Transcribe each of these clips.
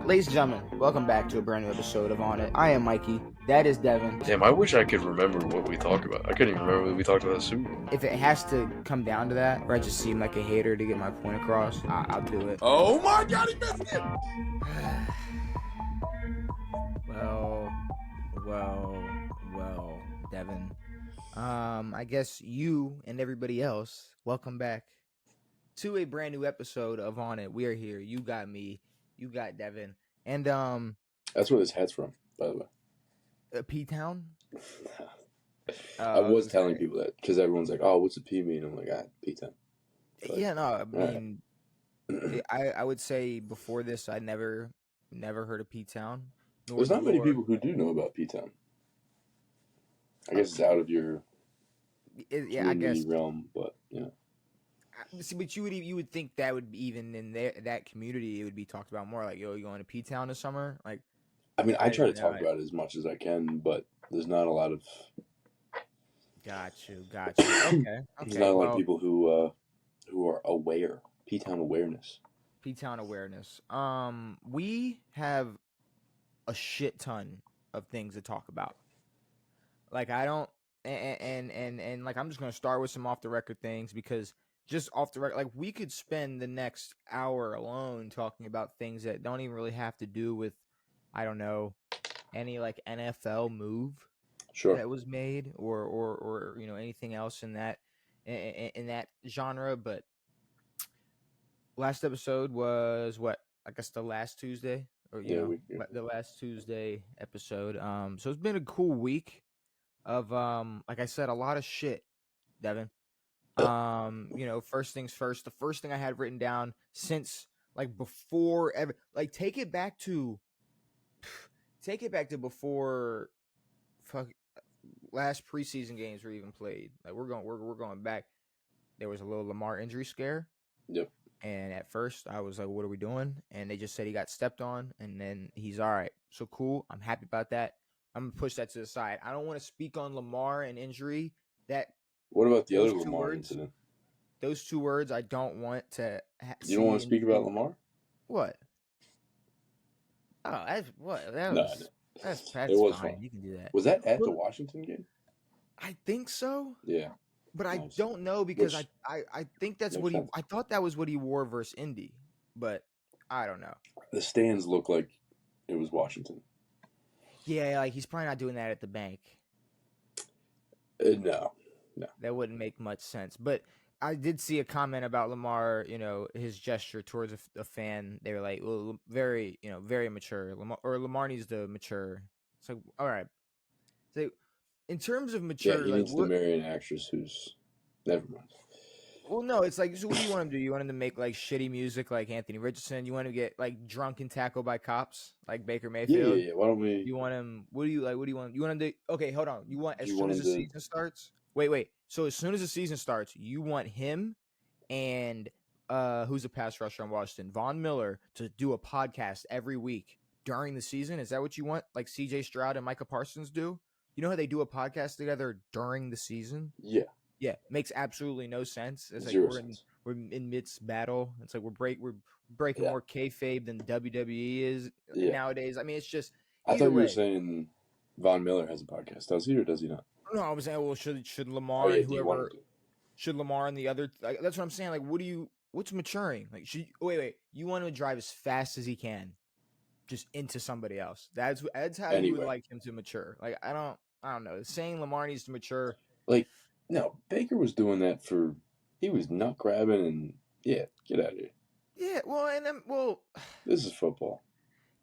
Ladies and gentlemen, welcome back to a brand new episode of On It. I am Mikey. That is Devin. Damn, I wish I could remember what we talked about. I couldn't even remember what we talked about the Super Bowl. If it has to come down to that, or I just seem like a hater to get my point across, I'll do it. Oh my God, he missed it! Well, Devin. I guess you and everybody else, welcome back to a brand new episode of On It. We are here. You got me. You got Devin. And that's where this hat's from, by the way. P-Town? I was telling people that because everyone's like, "Oh, what's a P mean?" I'm like, P-Town. Yeah, no, I mean, I would say before this, I never heard of P-Town. There's not many people who do know about P-Town. I guess it's out of your community realm, but yeah. See, but you would think that would be even in that community, it would be talked about more. Like, yo, you going to P-Town this summer? Like, I mean, I try to talk about it as much as I can, but there's not a lot of. Got you. Okay. There's not a lot of people who are aware. P-Town awareness. P-Town awareness. We have a shit ton of things to talk about. Like, I don't, and like, I'm just gonna start with some off the record things because just off the record, like, we could spend the next hour alone talking about things that don't even really have to do with, I don't know, any like NFL move that was made or you know, anything else in that genre. But last episode was what, I guess the last Tuesday or the last Tuesday episode. So it's been a cool week of like I said, a lot of shit, Devin. You know, first things first, the first thing I had written down since like before ever, like take it back to before last preseason games were even played. Like we're going back. There was a little Lamar injury scare. Yep. And at first I was like, what are we doing? And they just said he got stepped on and then he's all right. So cool. I'm happy about that. I'm gonna push that to the side. I don't want to speak on Lamar and injury. What about the other Lamar incident? Those two words I don't want to. You don't want to speak about Lamar? What? Oh, that's what. That's fine. You can do that. Was that at the Washington game? I think so. Yeah. But I don't know because I think that's what I thought that was what he wore versus Indy, but I don't know. The stands look like it was Washington. Yeah, like he's probably not doing that at the bank. No. That wouldn't make much sense. But I did see a comment about Lamar, you know, his gesture towards a fan. They were like, well, very mature. Lamar needs to mature. It's like, all right. So in terms of mature, yeah, he needs to marry an actress who's never mind. Well, no, it's like, so what do you want him to do? You want him to make like shitty music like Anthony Richardson? You want him to get like drunk and tackled by cops like Baker Mayfield? Yeah. Why don't we? You want him? What do you like? What do you want? You want him to? Okay, hold on. You want as soon as the season starts? Wait. So as soon as the season starts, you want him and who's a pass rusher on Washington, Von Miller, to do a podcast every week during the season? Is that what you want? Like C.J. Stroud and Micah Parsons do? You know how they do a podcast together during the season? Yeah. Yeah, makes absolutely no sense. It's like we're in midst battle. It's like we're breaking more kayfabe than WWE is nowadays. I mean, it's just. I thought you were saying Von Miller has a podcast. Does he or does he not? No, I was saying, well, should Lamar and whoever, should Lamar and the other, like, that's what I'm saying. Like, what's maturing? Like, wait, you want him to drive as fast as he can, just into somebody else. That's how you would like him to mature. Like, I don't know. Saying Lamar needs to mature. Like, no, Baker was doing that he was nut grabbing and get out of here. Yeah, well, this is football.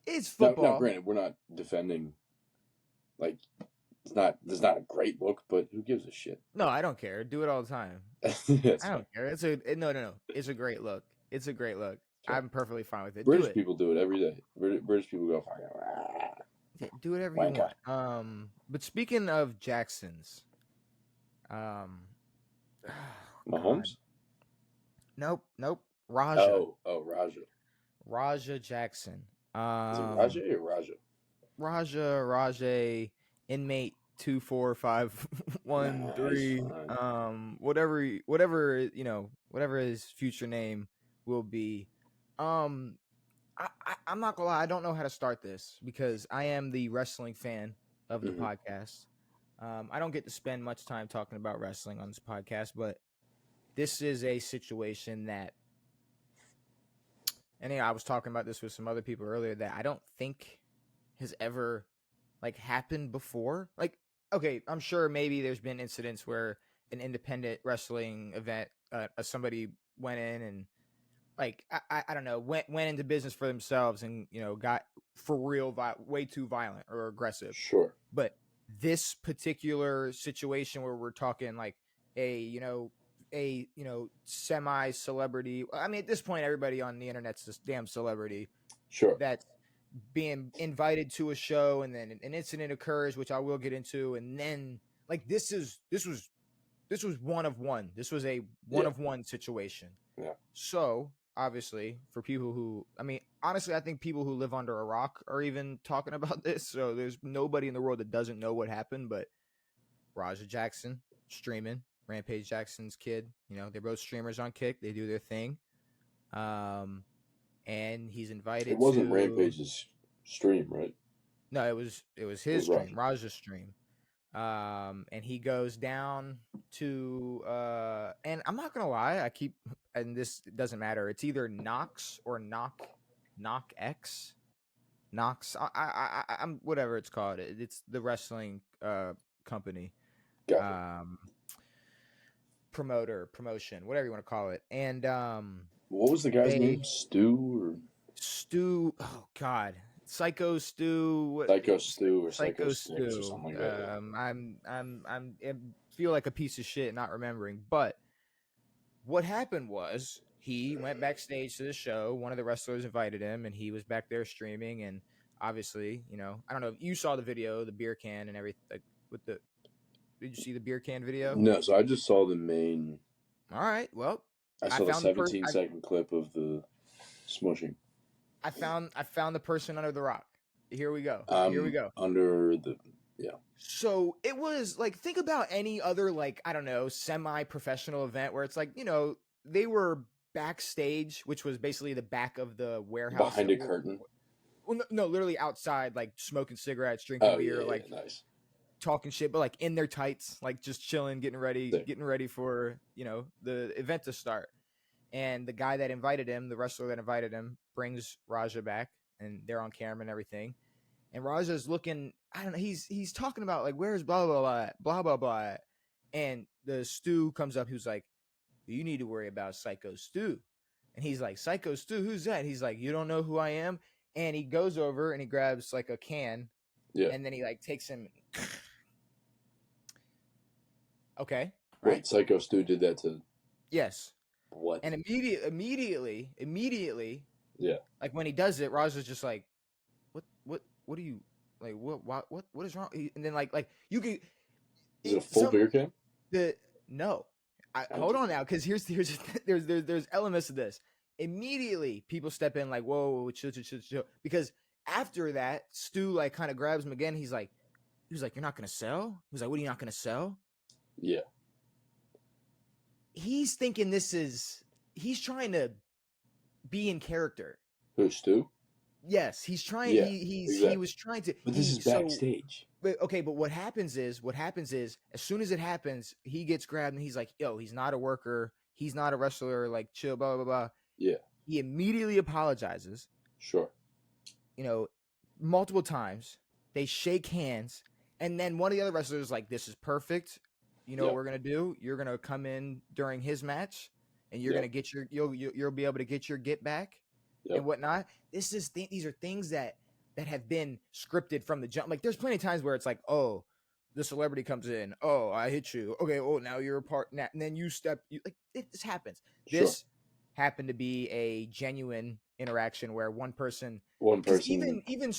It's football. No, granted, we're not defending. Like, there's not a great look, but who gives a shit? No, I don't care. Do it all the time. I don't care. No. It's a great look. It's a great look. Sure. I'm perfectly fine with it. British people do it every day. British people go, do whatever you want. But speaking of Jacksons, Mahomes? Nope. Raja. Oh, Raja. Raja Jackson. Is it Raja or Raja? Raja, inmate 24513. Whatever his future name will be. I'm not gonna lie, I don't know how to start this because I am the wrestling fan of the podcast. I don't get to spend much time talking about wrestling on this podcast, but this is a situation that, and I was talking about this with some other people earlier, that I don't think has ever like happened before. Like, okay, I'm sure maybe there's been incidents where an independent wrestling event, somebody went in and like I don't know, went into business for themselves and got for real way too violent or aggressive. Sure. But this particular situation where we're talking like a semi celebrity. I mean, at this point, everybody on the internet's this damn celebrity. Sure. That's being invited to a show, and then an incident occurs, which I will get into, and then like this was one of one. This was a one of one situation. Yeah. So obviously, for people who, I mean, honestly, I think people who live under a rock are even talking about this. So there's nobody in the world that doesn't know what happened. But Raja Jackson streaming, Rampage Jackson's kid. They're both streamers on Kick. They do their thing. And he's invited. It wasn't Rampage's stream, right? No, it was his stream, Raja's stream. And he goes down to and I'm not gonna lie, and this doesn't matter, it's either Knox or Knock X Knox, I'm whatever it's called, it's the wrestling company. Gotcha. Promotion, whatever you want to call it. And what was the guy's name? Stu, oh god, Psycho Stu or Psycho Stu or something like that. I feel like a piece of shit not remembering. But what happened was he went backstage to the show. One of the wrestlers invited him, and he was back there streaming. And obviously, I don't know if you saw the video, the beer can and everything. Like, did you see the beer can video? No, so I just saw the main. All right, well, I saw the 17-second clip of the smushing. I found the person under the rock. Here we go. Under the So it was like, think about any other, like, I don't know, semi-professional event where it's like, they were backstage, which was basically the back of the warehouse behind a curtain. Well, no, literally outside, like smoking cigarettes, drinking beer, like nice. Talking shit, but like in their tights, like just chilling, getting ready for the event to start. And the guy that invited him, the wrestler that invited him, brings Raja back, and they're on camera and everything. And Raja's looking, I don't know, he's talking about like, where's blah blah blah blah blah blah. And the Stu comes up, who's like, you need to worry about Psycho Stu. And he's like, Psycho Stu, who's that? He's like, you don't know who I am? And he goes over and he grabs like a can, and then he like takes him. Okay. Wait, right? Psycho Stu did that to. Yes. What? And immediately, yeah. Like when he does it, Raja's just like, what are you like? What is wrong? And then like you can. Is it a full beer can? No. Hold on now, because there's elements of this. Immediately, people step in like, whoa, chill, because after that, Stu like kind of grabs him again. He was like, you're not gonna sell? He was like, what are you not gonna sell? Yeah. He's thinking he's trying to be in character. Who, Stu? Yes, he's trying. Yeah, he was trying to. But this is backstage. But what happens is, as soon as it happens, he gets grabbed and he's like, yo, he's not a worker. He's not a wrestler. Like, chill, blah, blah, blah. Yeah. He immediately apologizes. Sure. Multiple times. They shake hands. And then one of the other wrestlers is like, this is perfect. What we're going to do? You're going to come in during his match and you're going to get you'll be able to get your get back and whatnot. These are things that have been scripted from the jump. Like, there's plenty of times where it's like, oh, the celebrity comes in. Oh, I hit you. Okay. Oh, now you're a part. And then you step. This happens. Sure. This happened to be a genuine interaction where one person even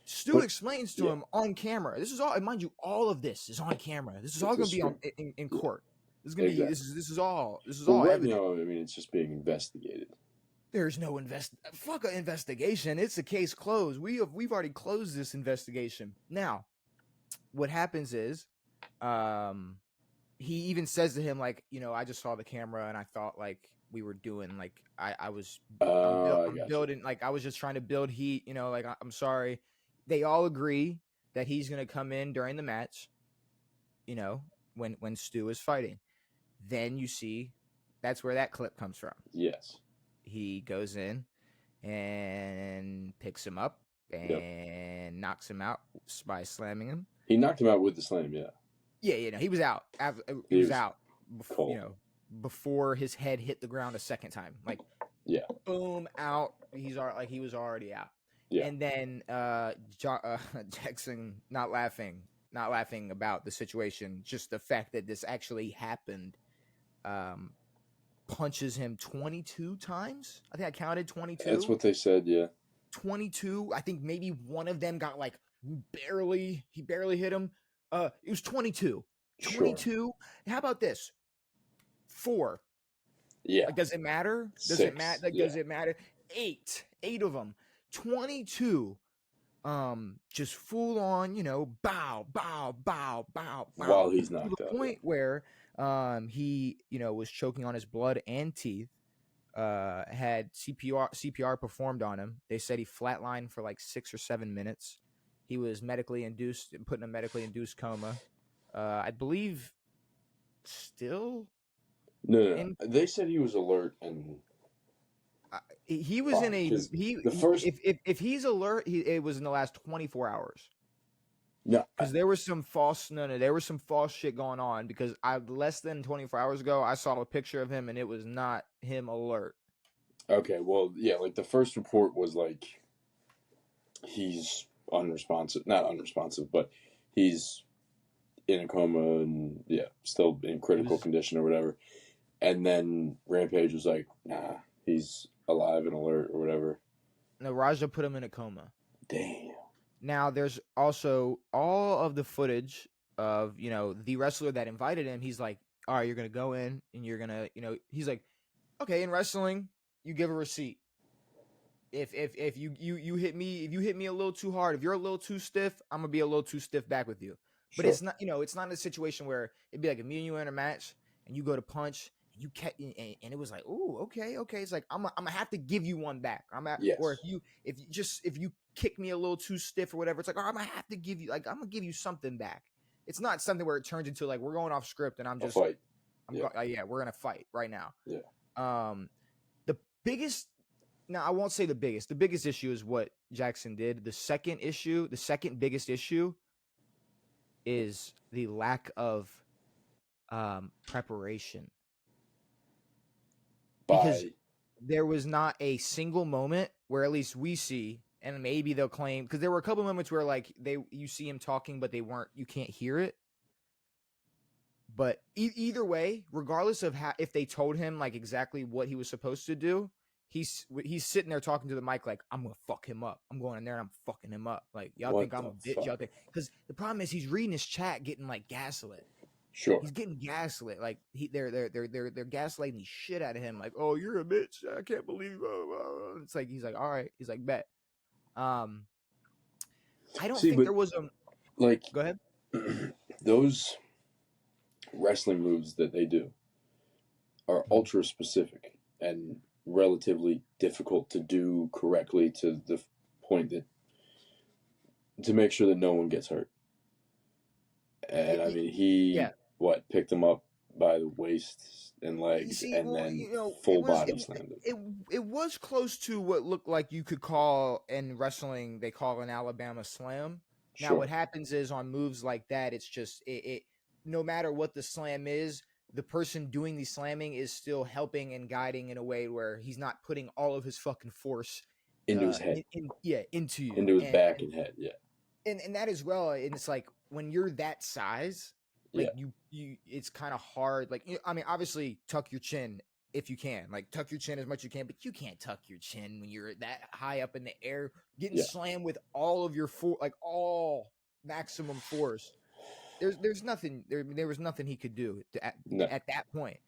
Stu explains to him on camera. This is all, and mind you, all of this is on camera. This is all going to be in court. This is going to be this is all right evidence. now, I mean, it's just being investigated. There's no fuck an investigation. It's a case closed. We've already closed this investigation. Now, what happens is, he even says to him like, I just saw the camera and I thought like we were doing. Like I was I I'm got building, like I was just trying to build heat, you know, like I'm sorry. They all agree that he's gonna come in during the match, you know, when Stu is fighting. Then you see that's where that clip comes from. Yes. He goes in and picks him up and knocks him out by slamming him. He knocked him out with the slam, yeah. Yeah, you know, he was out. He was out before, you know, before his head hit the ground a second time. Like, yeah, boom, out. He was already out. Yeah. And then Jackson not laughing about the situation, just the fact that this actually happened. Punches him 22 times. I think I counted 22. That's what they said, yeah. 22. I think maybe one of them got like barely hit him. It was 22. 22. Sure. How about this? 4. Yeah. Like, does it matter? Does 6. it matter? Like, does it matter? 8 of them. 22. Just full on, you know, bow. While he's knocked out. To the point where he, you know, was choking on his blood and teeth. Had CPR performed on him. They said he flatlined for like 6 or 7 minutes. He was put in a medically induced coma. I believe still. No. They said he was alert and he was in a if he's alert, it was in the last 24 hours. No, because there was some false shit going on, because less than 24 hours ago I saw a picture of him and it was not him alert. Okay, well, yeah, like the first report was like he's not unresponsive, but he's in a coma and still in critical condition or whatever. And then Rampage was like, nah, he's alive and alert or whatever. No, Raja put him in a coma. Damn. Now, there's also all of the footage of, you know, the wrestler that invited him. He's like, all right, you're going to go in and you're going to, you know, he's like, okay, in wrestling, you give a receipt. If you hit me a little too hard, if you're a little too stiff, I'm going to be a little too stiff back with you. But sure. It's not, you know, it's not a situation where it'd be like me and you in a match and you go to punch and you catch, and it was like, ooh, okay. It's like, I'm going to have to give you one back. Yes. Or if you kick me a little too stiff or whatever, it's like, oh, I'm going to have to give you, like, I'm going to give you something back. It's not something where it turns into like, we're going off script and I'm just, fight. we're going to fight right now. Yeah. The biggest, now I won't say the biggest issue is what Jackson did. The second biggest issue is the lack of preparation. Because there was not a single moment where, at least we see, and maybe they'll claim, because there were a couple moments where like you see him talking, but you can't hear it. But either way, regardless of if they told him like exactly what he was supposed to do, he's sitting there talking to the mic like, I'm gonna fuck him up. I'm going in there and I'm fucking him up. Like, y'all think I'm a bitch? Y'all think? Because the problem is he's reading his chat, getting like gaslit. Sure. He's getting gaslit. Like they're gaslighting the shit out of him. Like, oh, you're a bitch. I can't believe you. It's like, he's like, all right. He's like, bet. I don't think there was a like. Go ahead. Those wrestling moves that they do are ultra specific and relatively difficult to do correctly, to the point that to make sure that no one gets hurt. And I mean, he picked him up by the waist and legs, full body slammed him. It was close to what looked like you could call, in wrestling they call an Alabama slam. Now what happens is, on moves like that, it's just it no matter what the slam is, the person doing the slamming is still helping and guiding in a way where he's not putting all of his fucking force into his head, into you, into his back and head, and that as well. And it's like, when you're that size, like you it's kind of hard. Like, I mean, obviously tuck your chin if you can, like tuck your chin as much as you can, but you can't tuck your chin when you're that high up in the air, getting slammed with all of your all maximum force. There's nothing there was nothing he could do at that point.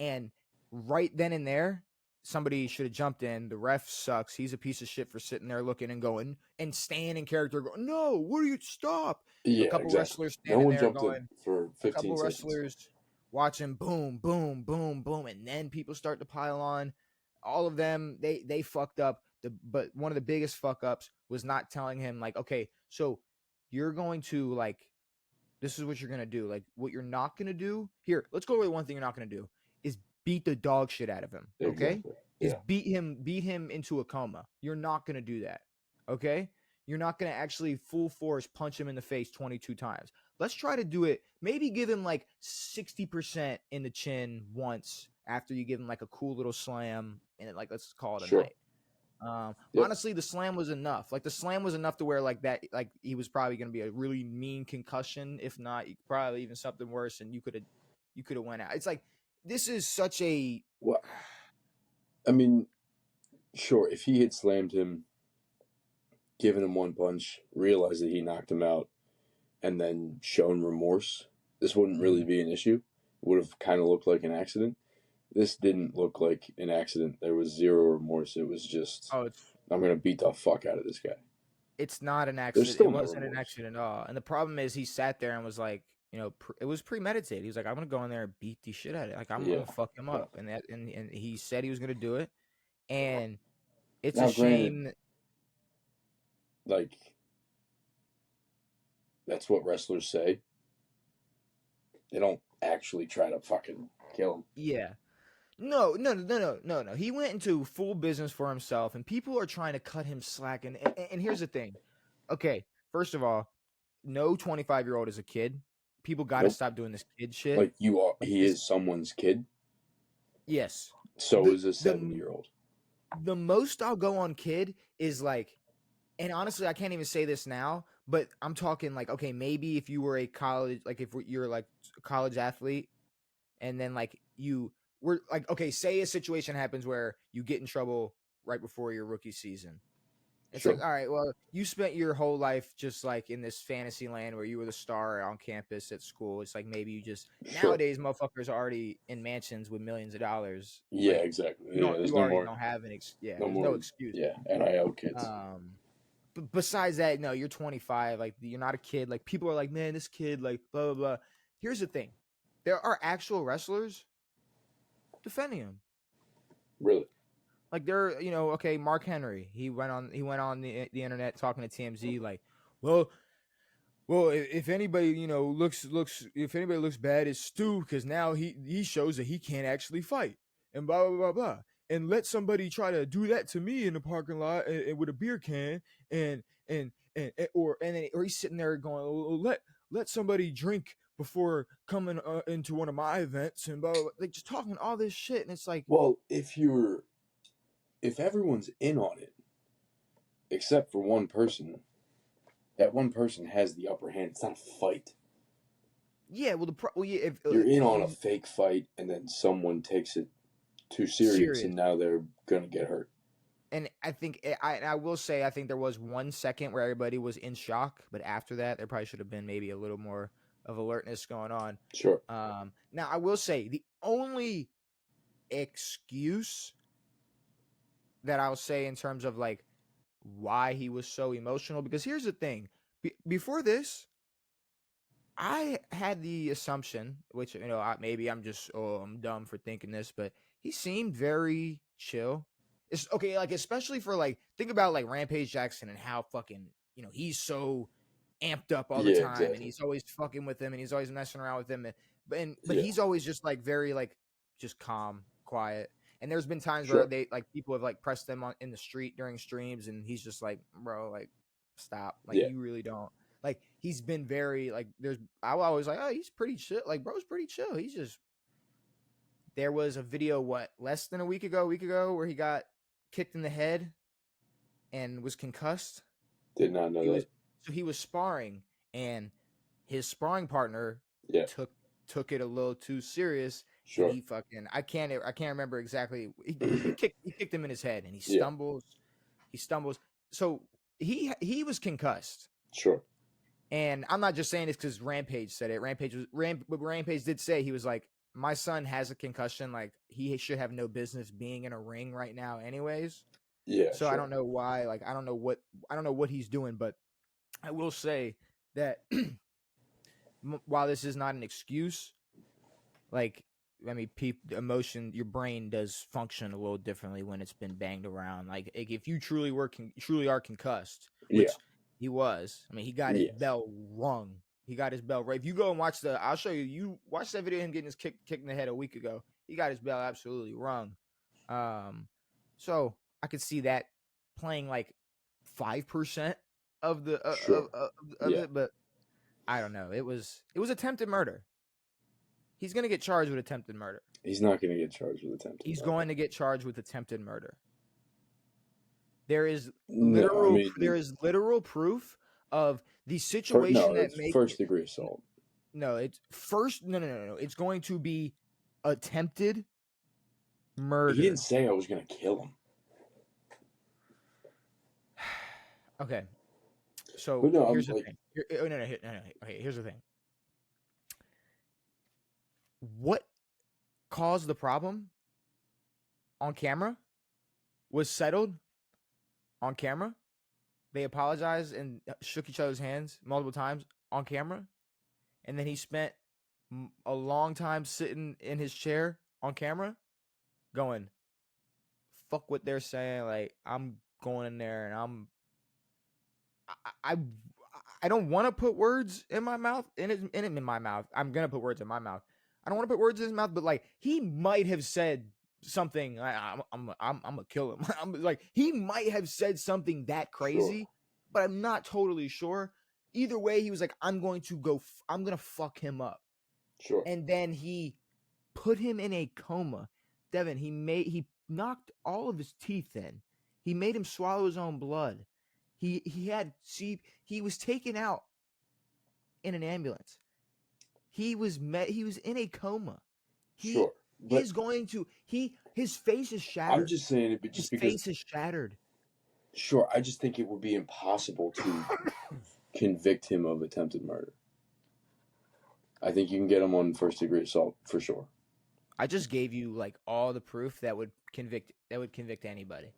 And right then and there, somebody should have jumped in. The ref sucks. He's a piece of shit for sitting there looking and going and staying in character, going, no, what are you, stop? Yeah, a couple wrestlers standing there going for 15 a couple seconds. Wrestlers watch him boom, boom, boom, boom, and then people start to pile on. All of them, they fucked up. But one of the biggest fuck ups was not telling him like, okay, so you're going to like, this is what you're gonna do. Like, what you're not gonna do here. Let's go with one thing you're not gonna do is beat the dog shit out of him. Okay, Exactly. is Yeah. beat him into a coma. You're not gonna do that. Okay, you're not gonna actually full force punch him in the face 22 times. Let's try to do it. Maybe give him like 60% in the chin once after you give him like a cool little slam and like let's call it a Sure. night. Yep. Honestly, the slam was enough. Like the slam was enough to where like that, like he was probably going to be a really mean concussion. If not, probably even something worse, and you could have went out. It's like this is such a. Well, I mean, sure, if he had slammed him, given him one punch, realized that he knocked him out, and then shown remorse, this wouldn't really be an issue. It would have kind of looked like an accident. This didn't look like an accident. There was zero remorse. It was just, Oh, I'm going to beat the fuck out of this guy. it's not an There's accident. still It no wasn't an remorse. accident at all. And the problem is, he sat there and was like, it was premeditated. He was like, I'm gonna go in there and beat the shit out of it. Like I'm Yeah. gonna fuck him up, and he said he was gonna do it. And it's Now, a shame. Like, that's what wrestlers say. They don't actually try to fucking kill him. Yeah. No. He went into full business for himself, and people are trying to cut him slack. And here's the thing. Okay, first of all, no 25-year-old is a kid. People got to Nope. stop doing this kid shit. Like, you are, Like he this- is someone's kid. Yes. So The- is a 7-year-old. The most I'll go on kid is like, and honestly, I can't even say this now, but I'm talking like, okay, maybe if you were a college, like if you're like a college athlete, and then like you were like, okay, say a situation happens where you get in trouble right before your rookie season. It's Sure. like, all right, well, you spent your whole life just like in this fantasy land where you were the star on campus at school. It's like maybe you just Sure. nowadays motherfuckers are already in mansions with millions of dollars. Yeah, Like, exactly. you Yeah, don't, there's you no already more. don't have an No there's more. no excuse. Yeah, NIL kids. But besides that, no, you're 25. Like you're not a kid. Like people are like, man, this kid, like blah blah blah. Here's the thing: there are actual wrestlers defending him. Really? Like they're, okay, Mark Henry. He went on the internet talking to TMZ. Like, well, if anybody if anybody looks bad, it's Stu because now he shows that he can't actually fight and blah blah blah blah. And let somebody try to do that to me in the parking lot with a beer can or he's sitting there going, oh, let somebody drink before coming into one of my events and blah, blah, blah. Like just talking all this shit, and it's like, Well, if everyone's in on it, except for one person, that one person has the upper hand. It's not a fight. yeah, well, if You're in on a fake fight, and then someone takes it too serious, and now they're gonna get hurt. And I think I will say I think there was 1 second where everybody was in shock, but after that there probably should have been maybe a little more of alertness going on. Sure. Now I will say the only excuse that I'll say in terms of like why he was so emotional, because here's the thing: before this, I had the assumption, which maybe I'm just I'm dumb for thinking this, but he seemed very chill. It's okay, like especially for like think about like Rampage Jackson and how fucking he's so amped up all the Yeah, time, exactly. and he's always fucking with him, and he's always messing around with him, but Yeah. he's always just like very like just calm, quiet. And there's been times Sure. where they like people have like pressed them in the street during streams, and he's just like, bro, like stop, like Yeah. you really don't. Like he's been very like I was always like, oh, he's pretty chill. Like bro's pretty chill. He's just. There was a video less than a week ago where he got kicked in the head and was concussed. Did not know that. So he was sparring, and his sparring partner Yeah. took it a little too serious. Sure. He fucking I can't remember exactly. He kicked him in his head, and he Yeah. stumbles. He stumbles. So he was concussed. Sure. And I'm not just saying this because Rampage said it. Rampage did say, he was like, my son has a concussion. Like he should have no business being in a ring right now anyways. Yeah. So sure. I don't know why, like, I don't know what he's doing, but I will say that while this is not an excuse, like I mean, emotion, your brain does function a little differently when it's been banged around. Like if you truly are concussed, Yeah. which he was. I mean, he got his Yes. bell rung. He got his bell right. If you go and watch I'll show you. You watch that video of him getting his kicked in the head a week ago. He got his bell absolutely rung. So I could see that playing like 5% of the Sure. of Yeah. it, but I don't know. It was attempted murder. He's gonna get charged with attempted murder. He's not going to get charged with attempted He's murder. going to get charged with attempted murder. There is No, I mean, literal proof of the situation that it's makes first degree assault. no. It's first no. It's going to be attempted murder. He didn't say I was going to kill him. Okay, so But no, here's the like- thing. Okay, here's the thing. What caused the problem on camera was settled on camera. They apologized and shook each other's hands multiple times on camera. And then he spent a long time sitting in his chair on camera going, fuck what they're saying. Like, I'm going in there and I don't want to put words in my mouth, in my mouth. I'm going to put words in my mouth. I don't want to put words in his mouth, but like he might have said something. I'm gonna kill him. I'm like he might have said something that crazy, Sure. but I'm not totally sure. Either way, he was like, I'm gonna fuck him up. Sure. And then he put him in a coma. Devin, he knocked all of his teeth in. He made him swallow his own blood. He was taken out in an ambulance. He was in a coma. Sure. But He's going to his face is shattered. I'm just saying it, but just his because. face is shattered. Sure, I just think it would be impossible to convict him of attempted murder. I think you can get him on first degree assault for sure. I just gave you like all the proof that would convict anybody.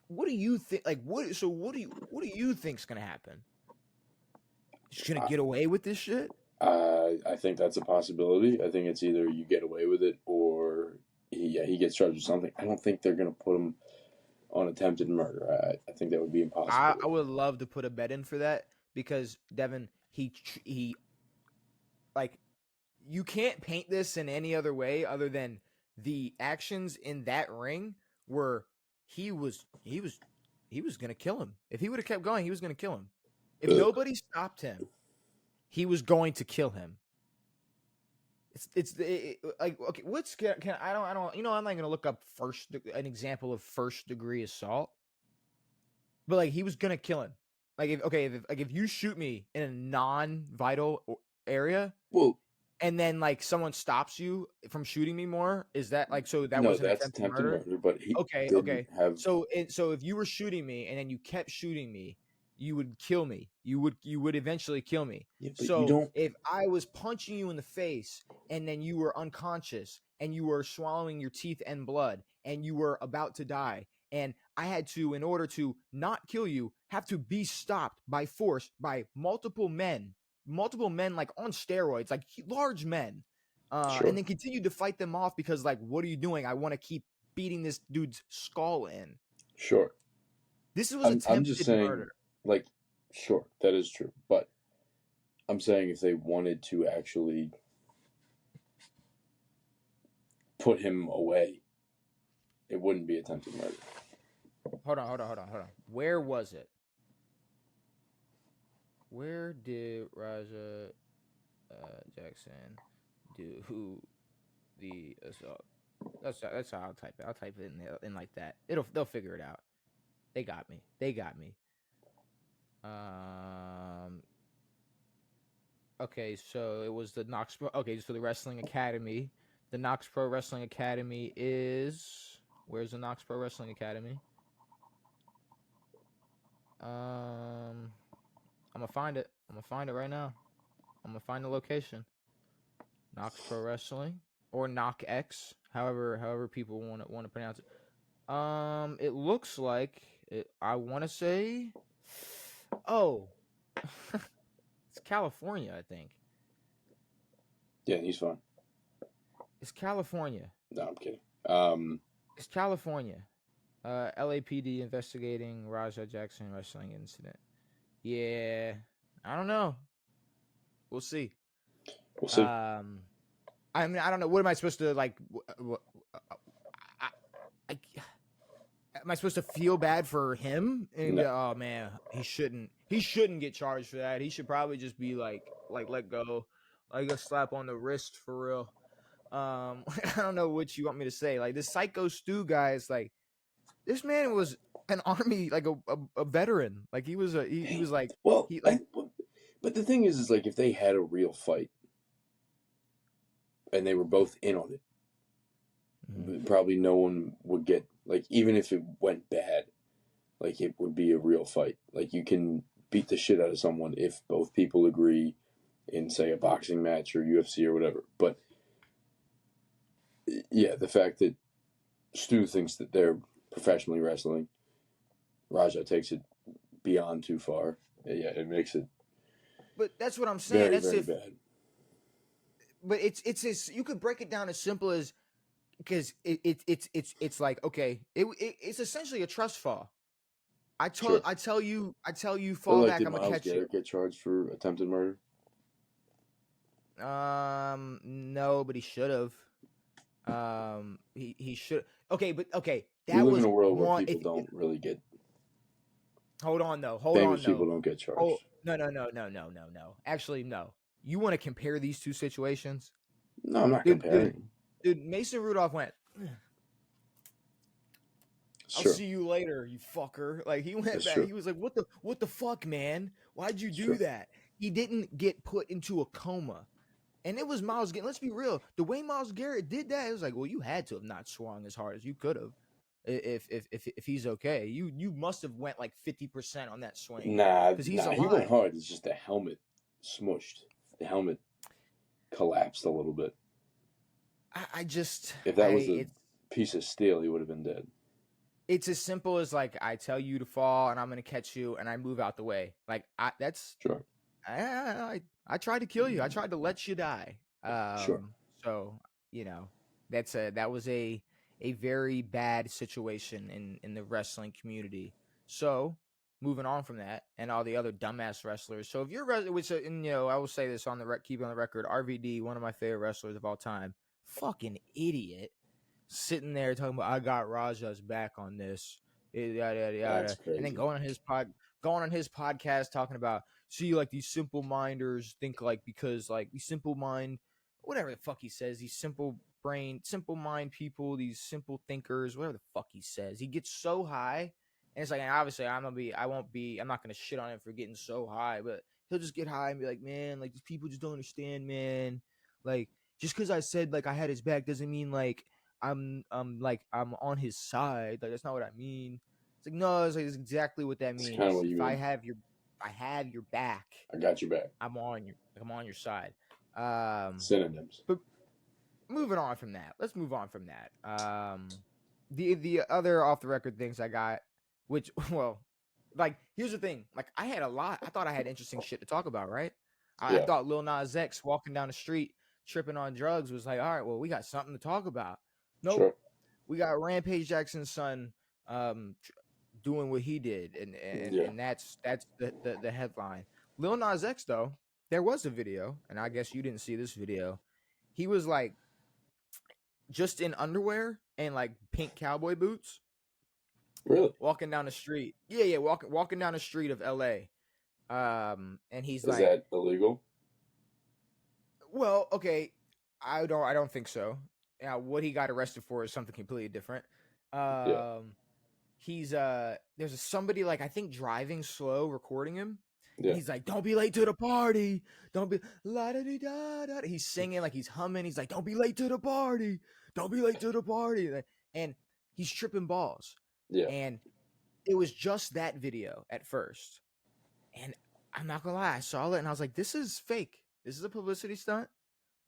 What do you think? Like what do you think's gonna happen? He's gonna get away with this shit? I think that's a possibility. I think it's either you get away with it or he gets charged with something. I don't think they're gonna put him on attempted murder. I think that would be impossible. I would love to put a bet in for that because Devin, he like you can't paint this in any other way other than the actions in that ring were he was gonna kill him. If he would have kept going, he was gonna kill him. If nobody stopped him, he was going to kill him. It's like okay, I don't I'm not gonna look up an example of first degree assault, but like he was gonna kill him. Like if you shoot me in a non-vital area, well, and then like someone stops you from shooting me more, is that like so that no, wasn't that's attempted attempted murder. But he okay. have So if you were shooting me and then you kept shooting me, you would kill me. You would eventually kill me. yeah, but So you don't. if I was punching you in the face and then you were unconscious and you were swallowing your teeth and blood and you were about to die and I had to, in order to not kill you, have to be stopped by force by multiple men like on steroids, like large men, Sure. and then continued to fight them off because like, what are you doing? I want to keep beating this dude's skull in. Sure. This was attempted I'm just saying, murder. like, sure, that is true. But I'm saying if they wanted to actually put him away, it wouldn't be attempted murder. Hold on. Where was it? Where did Raja Jackson do the assault? That's how I'll type it. I'll type it in like that. They'll figure it out. They got me. Okay, so it was the Knox Pro. Okay, so the Wrestling Academy. The Knox Pro Wrestling Academy is. Where's the Knox Pro Wrestling Academy? I'm gonna find it. I'm gonna find it right now. I'm gonna find the location. Knox Pro Wrestling or Knock X, however people want to pronounce it. It looks like it. I want to say, oh, it's California, I think. Yeah, he's fine. It's California. No, I'm kidding. It's California. LAPD investigating Raja Jackson wrestling incident. Yeah, I don't know. We'll see. We'll see. I mean, I don't know. What am I supposed to like? I, am I supposed to feel bad for him? And No. oh man, he shouldn't. He shouldn't get charged for that. He should probably just be like let go, like a slap on the wrist for real. I don't know what you want me to say. Like this Psycho Stu guy is like, this man was an army, like a veteran. Like he was he was like, well, he like. But the thing is like if they had a real fight and they were both in on it, probably no one would get, like, even if it went bad, like it would be a real fight. Like you can beat the shit out of someone if both people agree in, say, a boxing match or UFC or whatever. But yeah, the fact that Stu thinks that they're professionally wrestling, Raja takes it beyond too far. Yeah, it makes it. But that's what I'm saying. Very, That's very if. bad. But it's as you could break it down as simple as, because it's like, okay, it's essentially a trust fall. I tell you fall Like, back, did I'm gonna Miles catch you. Garrett get charged for attempted murder? No, but he should have. He should. Okay, but okay, We that live was in a world where one. people don't really get. Hold on though. Hold Famous on people though. don't get charged. Oh no. Actually, no. You want to compare these two situations? No, I'm not comparing. Dude, Mason Rudolph went, I'll Sure. see you later, you fucker. Like he went That's back. true. He was like, what the fuck, man? Why'd you do Sure. that? He didn't get put into a coma. And it was Myles Garrett. Let's be real. The way Myles Garrett did that, it was like, well, you had to have not swung as hard as you could have. If he's okay, you must have went like 50% on that swing. Nah, because he's alive. He went hard. It's just the helmet smushed. The helmet collapsed a little bit. I just, if that was a piece of steel, he would have been dead. It's as simple as like, I tell you to fall and I'm gonna catch you and I move out the way. Like that's sure. I tried to kill you. I tried to let you die. Sure. So that was a very bad situation in the wrestling community. So moving on from that and all the other dumbass wrestlers. So if you're which and I will say this on the keep on the record, RVD, one of my favorite wrestlers of all time, fucking idiot, sitting there talking about I got Raja's back on this, yada yada, and then going on his podcast talking about, see, like these simple minders think like, because like these simple mind, whatever the fuck he says, these simple mind people, these simple thinkers, whatever the fuck he says, he gets so high, and it's like, and obviously I'm not gonna shit on him for getting so high, but he'll just get high and be like, man, like these people just don't understand, man. Like just because I said like I had his back doesn't mean like I'm on his side. Like that's not what I mean. It's like, no, it's exactly what that means. Kind of what you if mean. I have your back, I got your back. I'm on your side. Synonyms. But moving on from that, let's move on from that. The other off the record things I got, which, well, like here's the thing, like I thought I had interesting shit to talk about, right? I thought Lil Nas X walking down the street tripping on drugs was like, all right, well, we got something to talk about. Nope. Sure. We got Rampage Jackson's son doing what he did, and that's the headline. Lil Nas X, though, there was a video, and I guess you didn't see this video. He was like just in underwear and like pink cowboy boots. Really? Walking down the street. Yeah, walking down the street of LA. And he's Is that illegal? Well, okay, I don't think so. Now, what he got arrested for is something completely different. He's there's somebody like I think driving slow recording him. Yeah. He's like, don't be late to the party. Don't be la da da da da. He's singing like he's humming. He's like, don't be late to the party. Don't be late to the party. And he's tripping balls. Yeah. And it was just that video at first. And I'm not gonna lie, I saw it and I was like, this is fake. This is a publicity stunt.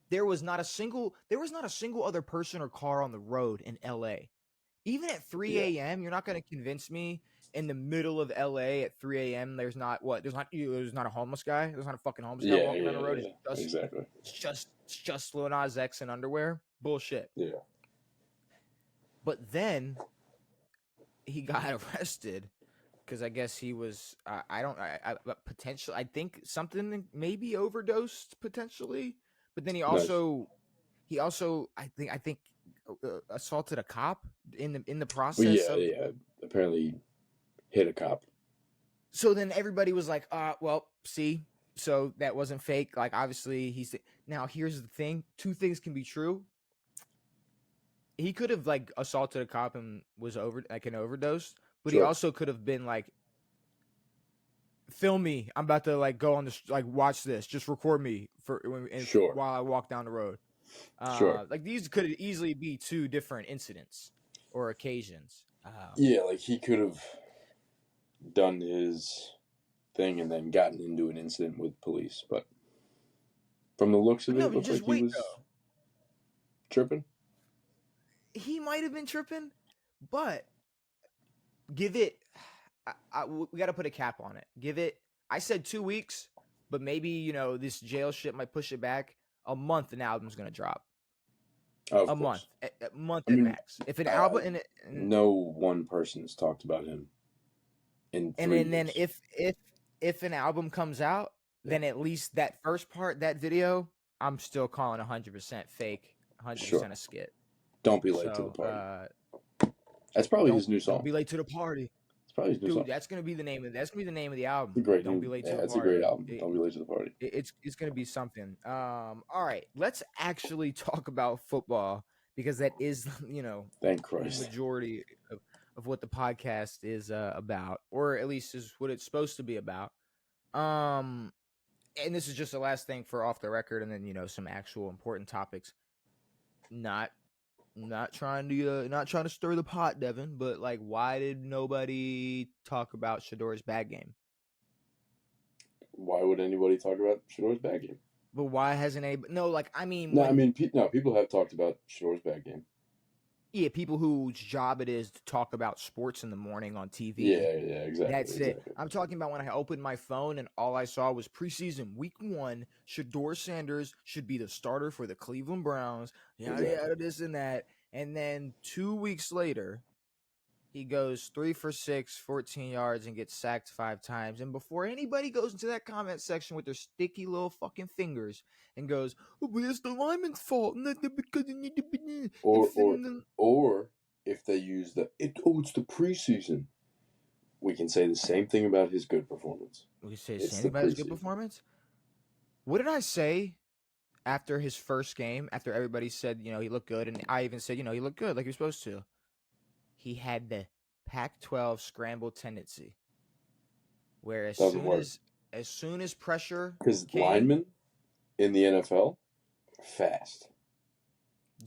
There was not a single other person or car on the road in LA. Even at 3 Yeah. a.m., you're not going to convince me in the middle of LA at 3 a.m. There's not a homeless guy. There's not a fucking homeless guy Yeah, walking down the road. exactly. It's just Lil Nas X in underwear. Bullshit. Yeah. But then he got arrested because I guess he was potentially, I think something maybe overdosed potentially, but then he Nice. also I think assaulted a cop in the Well, process of. yeah. Apparently hit a cop. So then everybody was like, well, see, so that wasn't fake. Like, obviously now here's the thing. Two things can be true. He could have like assaulted a cop and was an overdose, but he Sure. also could have been like, film me. I'm about to like go on this, like watch this. Just record me Sure. while I walk down the road. Sure. Like these could easily be two different incidents or occasions. Yeah, like he could have done his thing and then gotten into an incident with police, but from the looks of it, No, it looked just like wait he was though. tripping. He might have been tripping, but give it. We got to put a cap on it. Give it. I said 2 weeks, but maybe this jail shit might push it back a month. An album's gonna drop. Of A course. month I at mean, max. If an album no one person has talked about him in 3 years. and then if an album comes out, then at least that first part, that video, I'm still calling 100% fake, 100% a skit. Don't be late to the party. That's probably his new song. Don't be late to the party. It's probably his new song. That's gonna be the name of the album. It's a great Don't be late to the party. It's a great album. Don't be late to the party. It's gonna be something. All right, let's actually talk about football because that is Thank Christ, the majority of what the podcast is about, or at least is what it's supposed to be about. And this is just the last thing for off the record, and then some actual important topics. Not trying to stir the pot, Devin, but like, why did nobody talk about Shador's bad game? Why would anybody talk about Shador's bad game? But why hasn't anybody? No, like I mean, people have talked about Shador's bad game. Yeah, people whose job it is to talk about sports in the morning on TV. Yeah, exactly. That's it. I'm talking about when I opened my phone and all I saw was preseason week 1. Shador Sanders should be the starter for the Cleveland Browns. Yada, this and that. And then 2 weeks later, he goes 3 for 6, 14 yards, and gets sacked 5 times. And before anybody goes into that comment section with their sticky little fucking fingers and goes, "Oh, but it's the lineman's fault," or if they use it's the preseason, we can say the same thing about his good performance. We can say the same thing about his good performance. What did I say after his first game? After everybody said he looked good, and I even said he looked good like he was supposed to. He had the Pac-12 scramble tendency, where as soon as pressure, because linemen in the NFL fast,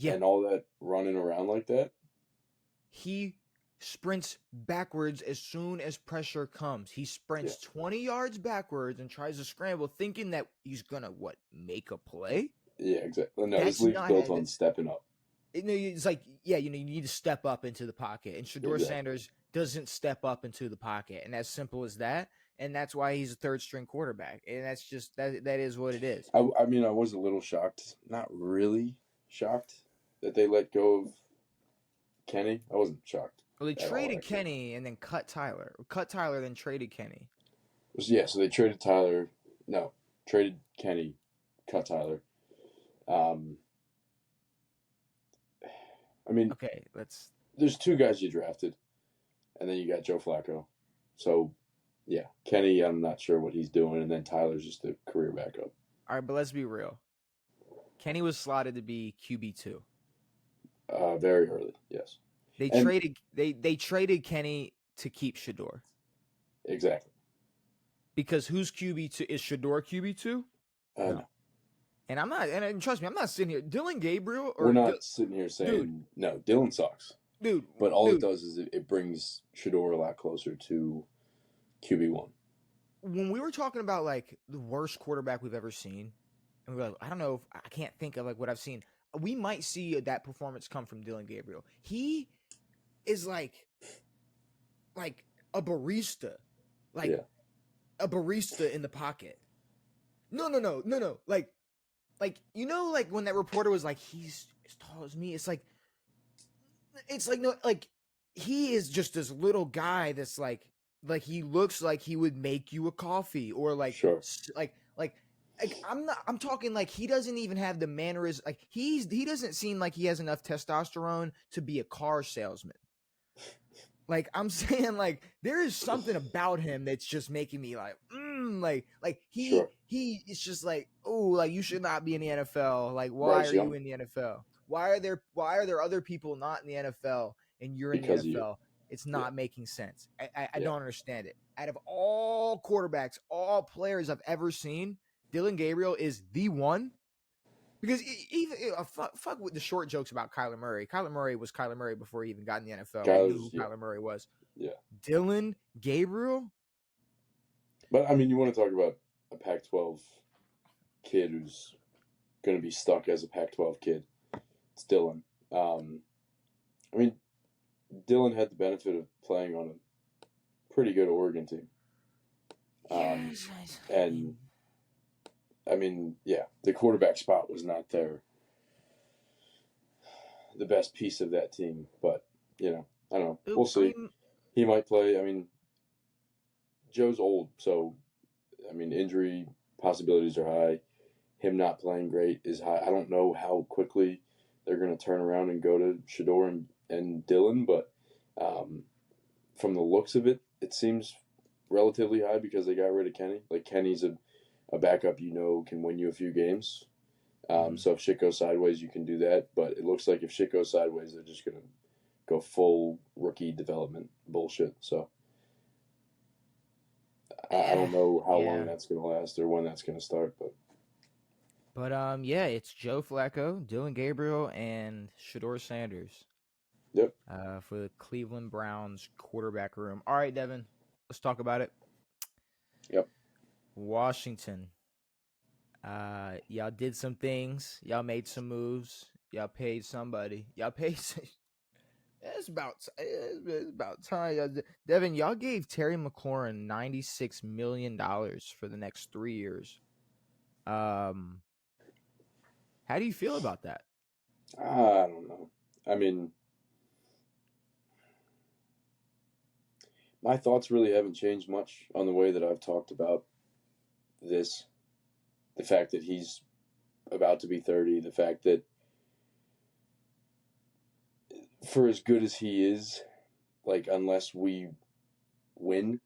and all that running around like that, he sprints backwards as soon as pressure comes. He sprints 20 yards backwards and tries to scramble, thinking that he's gonna make a play. Yeah, exactly. No, his league's built on stepping up. It's like, you need to step up into the pocket. And Shador Sanders doesn't step up into the pocket. And as simple as that. And that's why he's a third-string quarterback. And that's just, that is what it is. I mean, I was a little shocked. Not really shocked that they let go of Kenny. I wasn't shocked. Well, they traded Kenny and then cut Tyler. Cut Tyler, then traded Kenny. So they traded Tyler. No, traded Kenny, cut Tyler. I mean, okay, there's 2 guys you drafted, and then you got Joe Flacco. So, yeah, Kenny, I'm not sure what he's doing, and then Tyler's just a career backup. All right, but let's be real. Kenny was slotted to be QB2. Very early, yes. They traded Kenny to keep Shador. Exactly. Because who's QB2? Is Shador QB2? No. And I'm not, and trust me, I'm not sitting here. Dylan Gabriel, we're not sitting here saying no. Dylan sucks, dude. But all it does is it brings Shador a lot closer to QB1. When we were talking about like the worst quarterback we've ever seen, and we're like, I don't know, I can't think of like what I've seen. We might see that performance come from Dylan Gabriel. He is like a barista, like Yeah. a barista in the pocket. No. Like like when that reporter was like, he's as tall as me. It's like no, like he is just this little guy that's like he looks like he would make you a coffee or like Sure. like I'm talking like he doesn't even have the mannerism. Like he doesn't seem like he has enough testosterone to be a car salesman. Like I'm saying, like there is something about him that's just making me like, Sure. he is just like, oh, like you should not be in the NFL. Like why Bryce are Young. you in the NFL? Why are there other people not in the NFL and you're in the Because of you. NFL? It's not Yeah. making sense. I Yeah. don't understand it. Out of all quarterbacks, all players I've ever seen, Dylan Gabriel is the one. Because even fuck with the short jokes about Kyler Murray. Kyler Murray was Kyler Murray before he even got in the NFL. We knew who Kyler Murray was. Yeah. Dylan Gabriel. But I mean, you want to talk about a Pac-12 kid who's going to be stuck as a Pac-12 kid? It's Dylan. I mean, Dylan had the benefit of playing on a pretty good Oregon team. And I mean, yeah, the quarterback spot was not the best piece of that team, but I don't know. We'll see. He might play. I mean, Joe's old, so I mean, injury possibilities are high. Him not playing great is high. I don't know how quickly they're going to turn around and go to Shador and Dylan, but from the looks of it, it seems relatively high because they got rid of Kenny. Like Kenny's a backup, can win you a few games. So if shit goes sideways, you can do that. But it looks like if shit goes sideways, they're just going to go full rookie development bullshit. So I don't know how long that's going to last or when that's going to start. But yeah, it's Joe Flacco, Dylan Gabriel, and Shador Sanders. Yep. For the Cleveland Browns quarterback room. All right, Devin, let's talk about it. Yep. Washington. Y'all did some things. Y'all made some moves. Y'all paid somebody. It's about time. Devin, y'all gave Terry McLaurin $96 million for the next 3 years. How do you feel about that? I don't know. I mean, my thoughts really haven't changed much on the way that I've talked about this. The fact that he's about to be 30, the fact that for as good as he is, like unless we win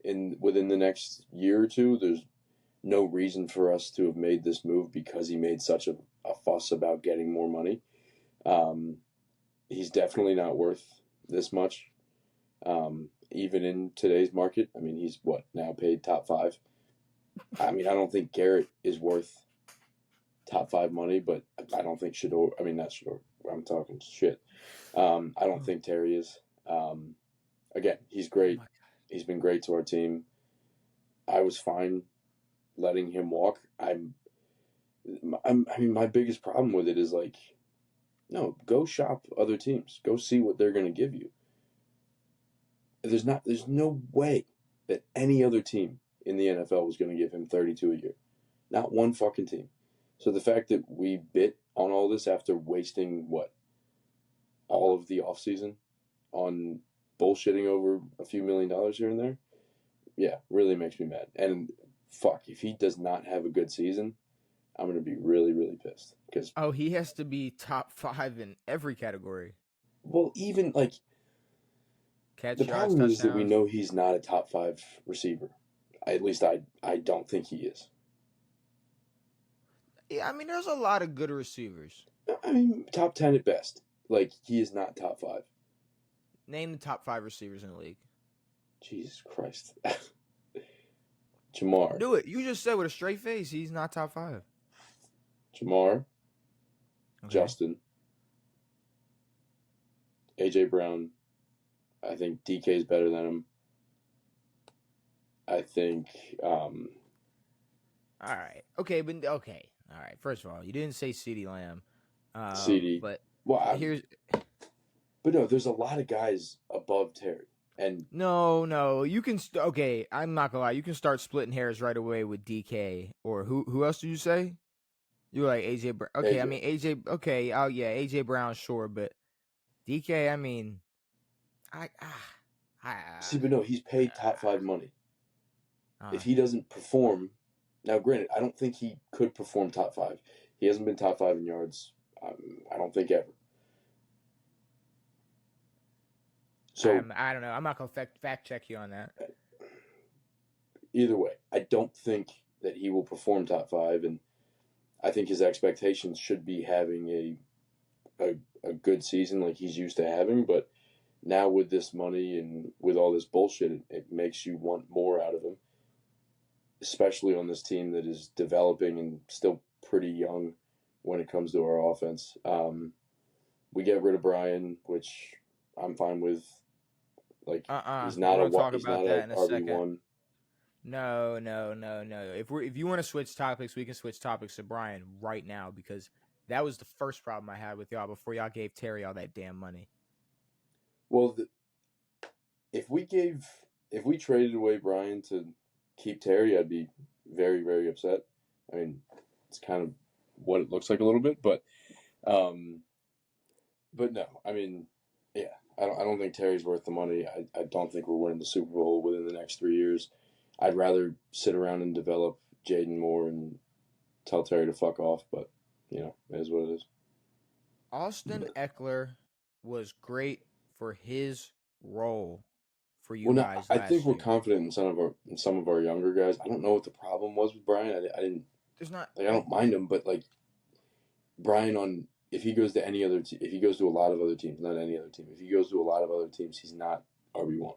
within the next year or two, there's no reason for us to have made this move because he made such a fuss about getting more money. He's definitely not worth this much. Even in today's market, I mean, he's now paid top 5. I mean, I don't think Garrett is worth top 5 money, but I don't think Shador. I mean, not Shador. I'm talking shit. I don't think Terry is. Again, he's great. He's been great to our team. I was fine letting him walk. I mean, my biggest problem with it is like, no, go shop other teams. Go see what they're going to give you. There's no way that any other team in the NFL was going to give him 32 a year. Not one fucking team. So the fact that we bit on all this after wasting all of the offseason on bullshitting over a few $1 million here and there, yeah, really makes me mad. And fuck, if he does not have a good season, I'm going to be really, really pissed. He has to be top 5 in every category. Well, even like catch the yards, problem is that we touchdowns. know he's not a top 5 receiver. At least I don't think he is. Yeah, I mean, there's a lot of good receivers. I mean, top 10 at best. Like, he is not top 5. Name the top 5 receivers in the league. Jesus Christ. Jamar. Do it. You just said with a straight face, he's not top 5. Jamar. Okay. Justin. AJ Brown. I think DK is better than him. I think. All right. Okay, but okay. All right. First of all, you didn't say CeeDee Lamb. CD. But Well, here's. But no, there's a lot of guys above Terry. And No, you can. Okay, I'm not gonna lie. You can start splitting hairs right away with DK or who else did you say? You were like AJ. Okay, I AJ. mean AJ. Okay, oh yeah, AJ Brown, sure, but DK. I mean, I, I See, but no, he's paid top 5 money. If he doesn't perform, now granted, I don't think he could perform top 5. He hasn't been top 5 in yards. I don't think ever. So I don't know. I'm not gonna fact check you on that. either way, I don't think that he will perform top 5, and I think his expectations should be having a good season like he's used to having. But now with this money and with all this bullshit, it makes you want more out of him, especially on this team that is developing and still pretty young when it comes to our offense. We get rid of Brian, which I'm fine with. Like he's not We're a gonna talk he's about not that a in a RB1. second. No. If you want to switch topics, we can switch topics to Brian right now because that was the first problem I had with y'all before y'all gave Terry all that damn money. Well, if we traded away Brian to keep Terry, I'd be very, very upset. I mean, it's kind of what it looks like a little bit, but no. I mean, yeah, I don't think Terry's worth the money. I don't think we're winning the Super Bowl within the next 3 years. I'd rather sit around and develop Jaden more and tell Terry to fuck off, but it is what it is. Austin Eckler was great for his role for you Well, no, guys I last think we're year. confident in some of our younger guys. I don't know what the problem was with Brian. I didn't. There's not. Like, I don't mind him, but like Brian, if he goes to any other if he goes to a lot of other teams, not any other team. If he goes to a lot of other teams, he's not RB1.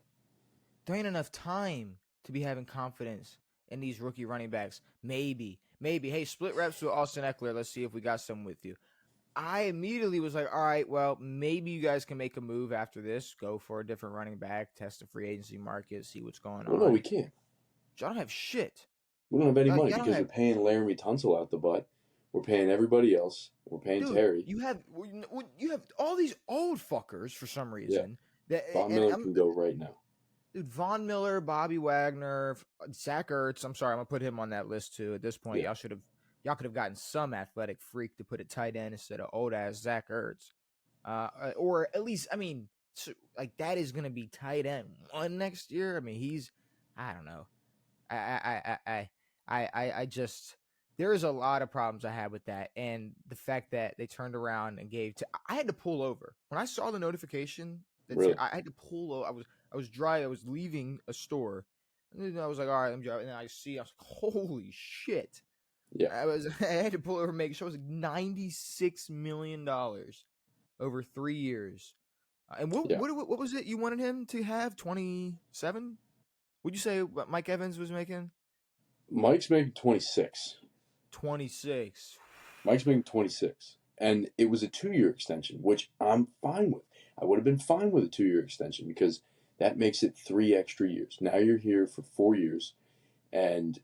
There ain't enough time to be having confidence in these rookie running backs. Maybe. Hey, split reps with Austin Eckler. Let's see if we got some with you. I immediately was like, all right, well, maybe you guys can make a move after this. Go for a different running back, test the free agency market, see what's going on. Well, no, we can't. Y'all don't have shit. We don't have any money y'all because we're paying Laramie Tunsil out the butt. We're paying everybody else. We're paying Terry. You have all these old fuckers for some reason. Yeah. Von Miller can go right now. Dude, Von Miller, Bobby Wagner, Zach Ertz. I'm sorry, I'm gonna put him on that list too. At this point, y'all could have gotten some athletic freak to put a tight end instead of old ass Zach Ertz, or at least, I mean, like that is gonna be tight end 1 next year. I mean, I don't know. I just there is a lot of problems I had with that, and the fact that they turned around and I had to pull over when I saw the notification. Really? I had to pull over. I was driving. I was leaving a store, and then I was like, "All right, I'm driving." And I was like, "Holy shit!" Yeah. I had to pull over and make sure it was like $96 million over 3 years. And what was it you wanted him to have? 27? Would you say what Mike Evans was making? Mike's making 26. 26. Mike's making 26, and it was a 2-year extension, which I'm fine with. I would have been fine with a 2-year extension because that makes it 3 extra years. Now you're here for 4 years, and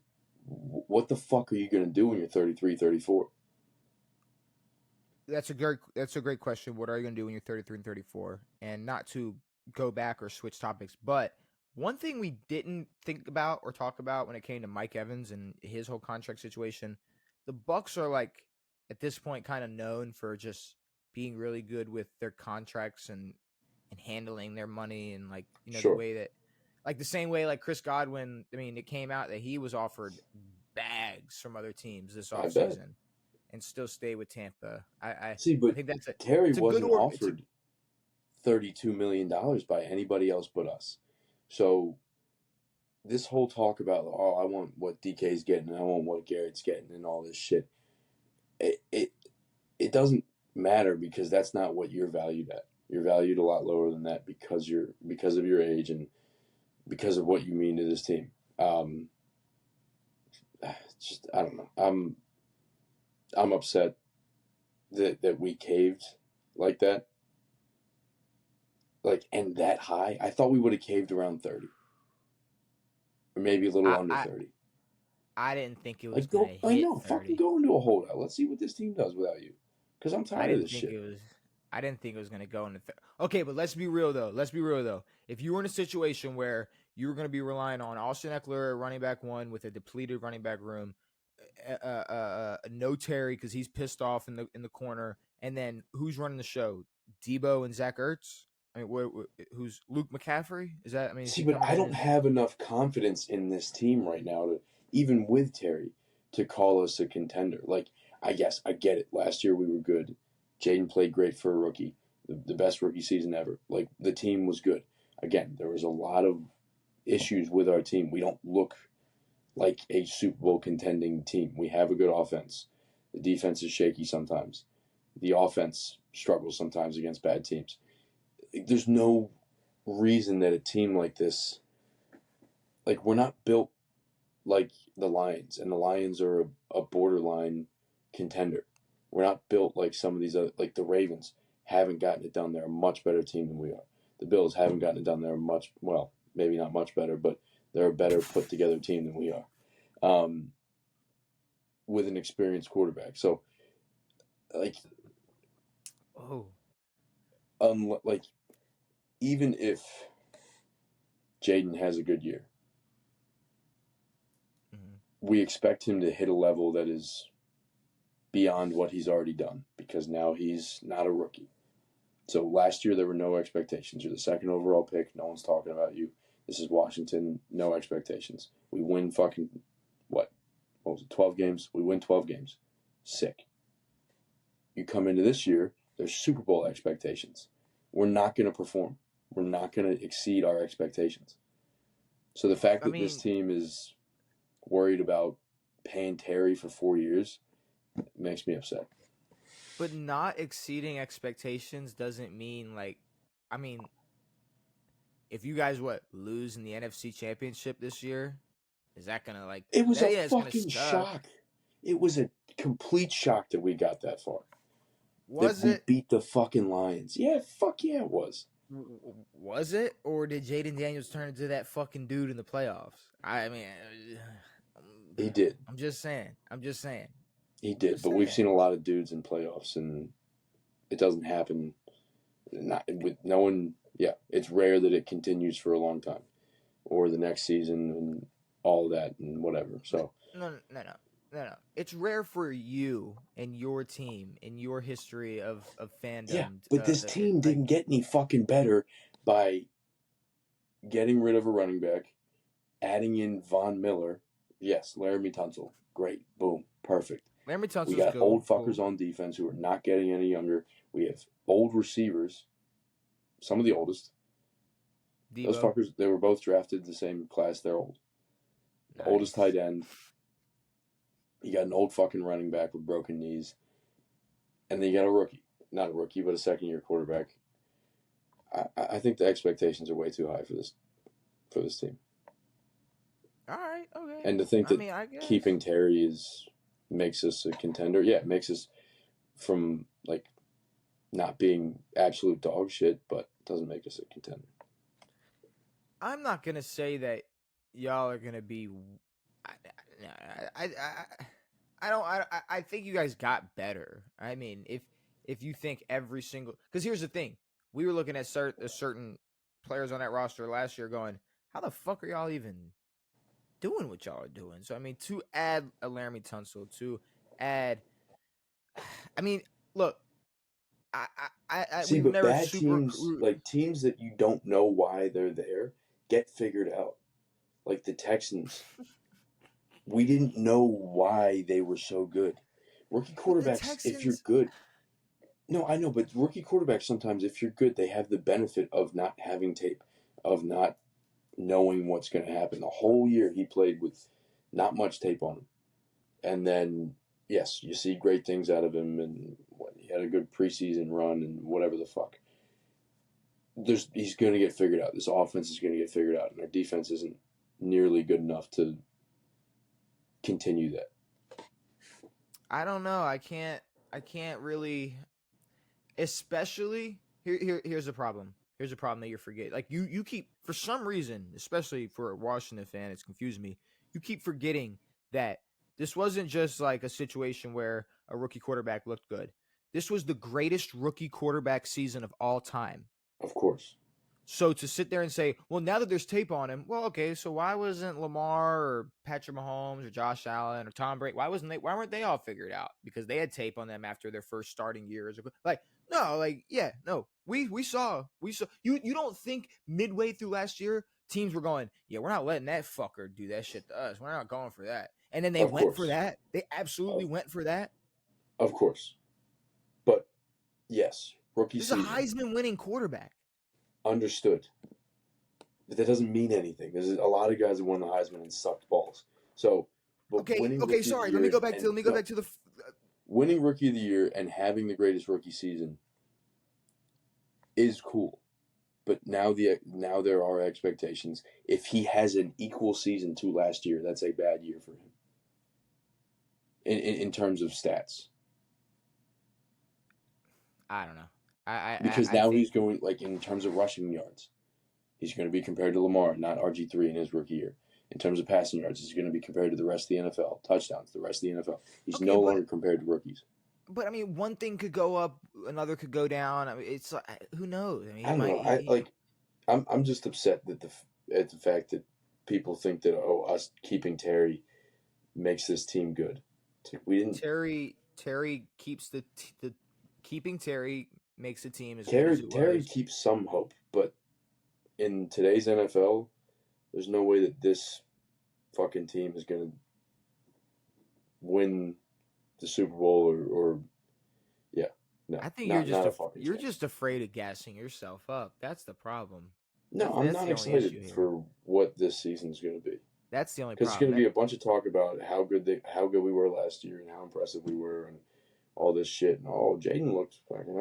what the fuck are you going to do when you're 33, 34? That's a great question. What are you going to do when you're 33 and 34? And not to go back or switch topics, but one thing we didn't think about or talk about when it came to Mike Evans and his whole contract situation, the Bucs are like at this point kind of known for just being really good with their contracts and handling their money and like Sure. the way that like the same way like Chris Godwin. I mean, it came out that he was offered bags from other teams this offseason and still stay with Tampa. I see, but I think that's Terry wasn't offered $32 million by anybody else but us. So this whole talk about, I want what DK's getting and I want what Garrett's getting and all this shit, it doesn't matter because that's not what you're valued at. You're valued a lot lower than that because of your age and because of what you mean to this team. Just I don't know. I'm upset that we caved like that. Like, and that high. I thought we would have caved around 30. Or maybe a little under 30. I didn't think it was like, going to hit 30. Fucking go into a holdout. Let's see what this team does without you. Because I'm tired of this shit. I didn't think it was going to go in the okay, but let's be real though. If you were in a situation where you were going to be relying on Austin Eckler, running back one, with a depleted running back room, no Terry because he's pissed off in the corner, and then who's running the show? Debo and Zach Ertz. I mean, who's Luke McCaffrey? Is that? I mean, See, but I don't in? have enough confidence in this team right now to, even with Terry, to call us a contender. Like, I guess I get it. Last year we were good. Jaden played great for a rookie, the best rookie season ever. Like, the team was good. Again, there was a lot of issues with our team. We don't look like a Super Bowl contending team. We have a good offense. The defense is shaky sometimes. The offense struggles sometimes against bad teams. There's no reason that a team like this, like, we're not built like the Lions, and the Lions are a borderline contender. We're not built like some of these other, like the Ravens haven't gotten it done. They're a much better team than we are. The Bills haven't gotten it done. They're much, well, maybe not much better, but they're a better put together team than we are, with an experienced quarterback. So, like, like, even if Jaden has a good year, we expect him to hit a level that is beyond what he's already done, because now he's not a rookie. So last year there were no expectations. You're the second overall pick. No one's talking about you. This is Washington. No expectations. We win fucking, what was it, 12 games? We win 12 games. Sick. You come into this year, there's Super Bowl expectations. We're not going to perform. We're not going to exceed our expectations. So the fact that this team is worried about paying Terry for 4 years makes me upset. But not exceeding expectations doesn't mean, like, I mean, if you guys lose in the NFC Championship this year, is that gonna, like? It was a fucking shock. It was a complete shock that we got that far. Was that it? We beat the fucking Lions. Yeah, fuck yeah, it was. Was it, or did Jaden Daniels turn into that fucking dude in the playoffs? I mean, he did. I'm just saying. He did, but we've seen a lot of dudes in playoffs, and it doesn't happen. Not with no one. Yeah, it's rare that it continues for a long time, or the next season, and all that, and whatever. So no. It's rare for you and your team in your history of fandom. Yeah, but this team didn't get any fucking better by getting rid of a running back, adding in Von Miller. Yes, Laramie Tunsil. Great. Boom. Perfect. Laramie Tunsil's we got old fuckers on defense who are not getting any younger. We have old receivers, some of the oldest. Debo. Those fuckers, they were both drafted the same class. They're old. The oldest tight end. You got an old fucking running back with broken knees. And then you got a rookie. Not a rookie, but a second-year quarterback. I think the expectations are way too high for this team. All right, okay. And to think that keeping Terry makes us a contender, yeah, it makes us from, like, not being absolute dog shit, but doesn't make us a contender. I'm not gonna say that y'all are gonna be. I think you guys got better. I mean, if you think every single, because here's the thing, we were looking at certain players on that roster last year, going, how the fuck are y'all even doing what y'all are doing? So I mean, to add a Laramie Tunsil, to add, I mean, look, see, but bad teams, like teams that you don't know why they're there, get figured out. Like the Texans. We didn't know why they were so good. Rookie quarterbacks, if you're good. No, I know, but rookie quarterbacks sometimes, if you're good, they have the benefit of not having tape, of not knowing what's going to happen. The whole year he played with not much tape on him. And then, yes, you see great things out of him, and he had a good preseason run and whatever the fuck. He's going to get figured out. This offense is going to get figured out, and our defense isn't nearly good enough to continue that. I don't know. I can't really, especially here's a problem. Here's a problem that you forget. Like you keep, for some reason, especially for a Washington fan, it's confusing me. You keep forgetting that this wasn't just like a situation where a rookie quarterback looked good. This was the greatest rookie quarterback season of all time. Of course. So to sit there and say, well, now that there's tape on him, well, okay, so why wasn't Lamar or Patrick Mahomes or Josh Allen or Tom Brady? Why weren't they all figured out? Because they had tape on them after their first starting years. Like, no, like, yeah, no. We saw you don't think midway through last year teams were going, yeah, we're not letting that fucker do that shit to us. We're not going for that. And then they Of went for course. that. They absolutely went for that. Of course. But yes, rookie This is a season. Heisman winning quarterback. Understood. But that doesn't mean anything. There's a lot of guys that won the Heisman and sucked balls. So, but Okay, winning Rookie sorry. of the Let me Year go back and- to the winning Rookie of the Year and having the greatest rookie season is cool. But now there are expectations. If he has an equal season to last year, that's a bad year for him. In terms of stats. I don't know. Because I now think, he's going, like, in terms of rushing yards, he's going to be compared to Lamar, not RG3 in his rookie year. In terms of passing yards, he's going to be compared to the rest of the NFL. Touchdowns, the rest of the NFL. He's no longer compared to rookies. But I mean, one thing could go up, another could go down. I mean, it's who knows? I mean, I don't know. I'm just upset that at the fact that people think that us keeping Terry makes this team good. We didn't. Terry keeps the keeping Terry makes the team as good as it Terry was. keeps some hope, but in today's NFL, there's no way that this fucking team is going to win the Super Bowl or yeah. No, I think you're just afraid of gassing yourself up. That's the problem. No, I'm not excited for what this season's going to be. That's the only Because problem. it's going to be a bunch of talk about how good we were last year and how impressive we were and all this shit. And Jaden looks fucking.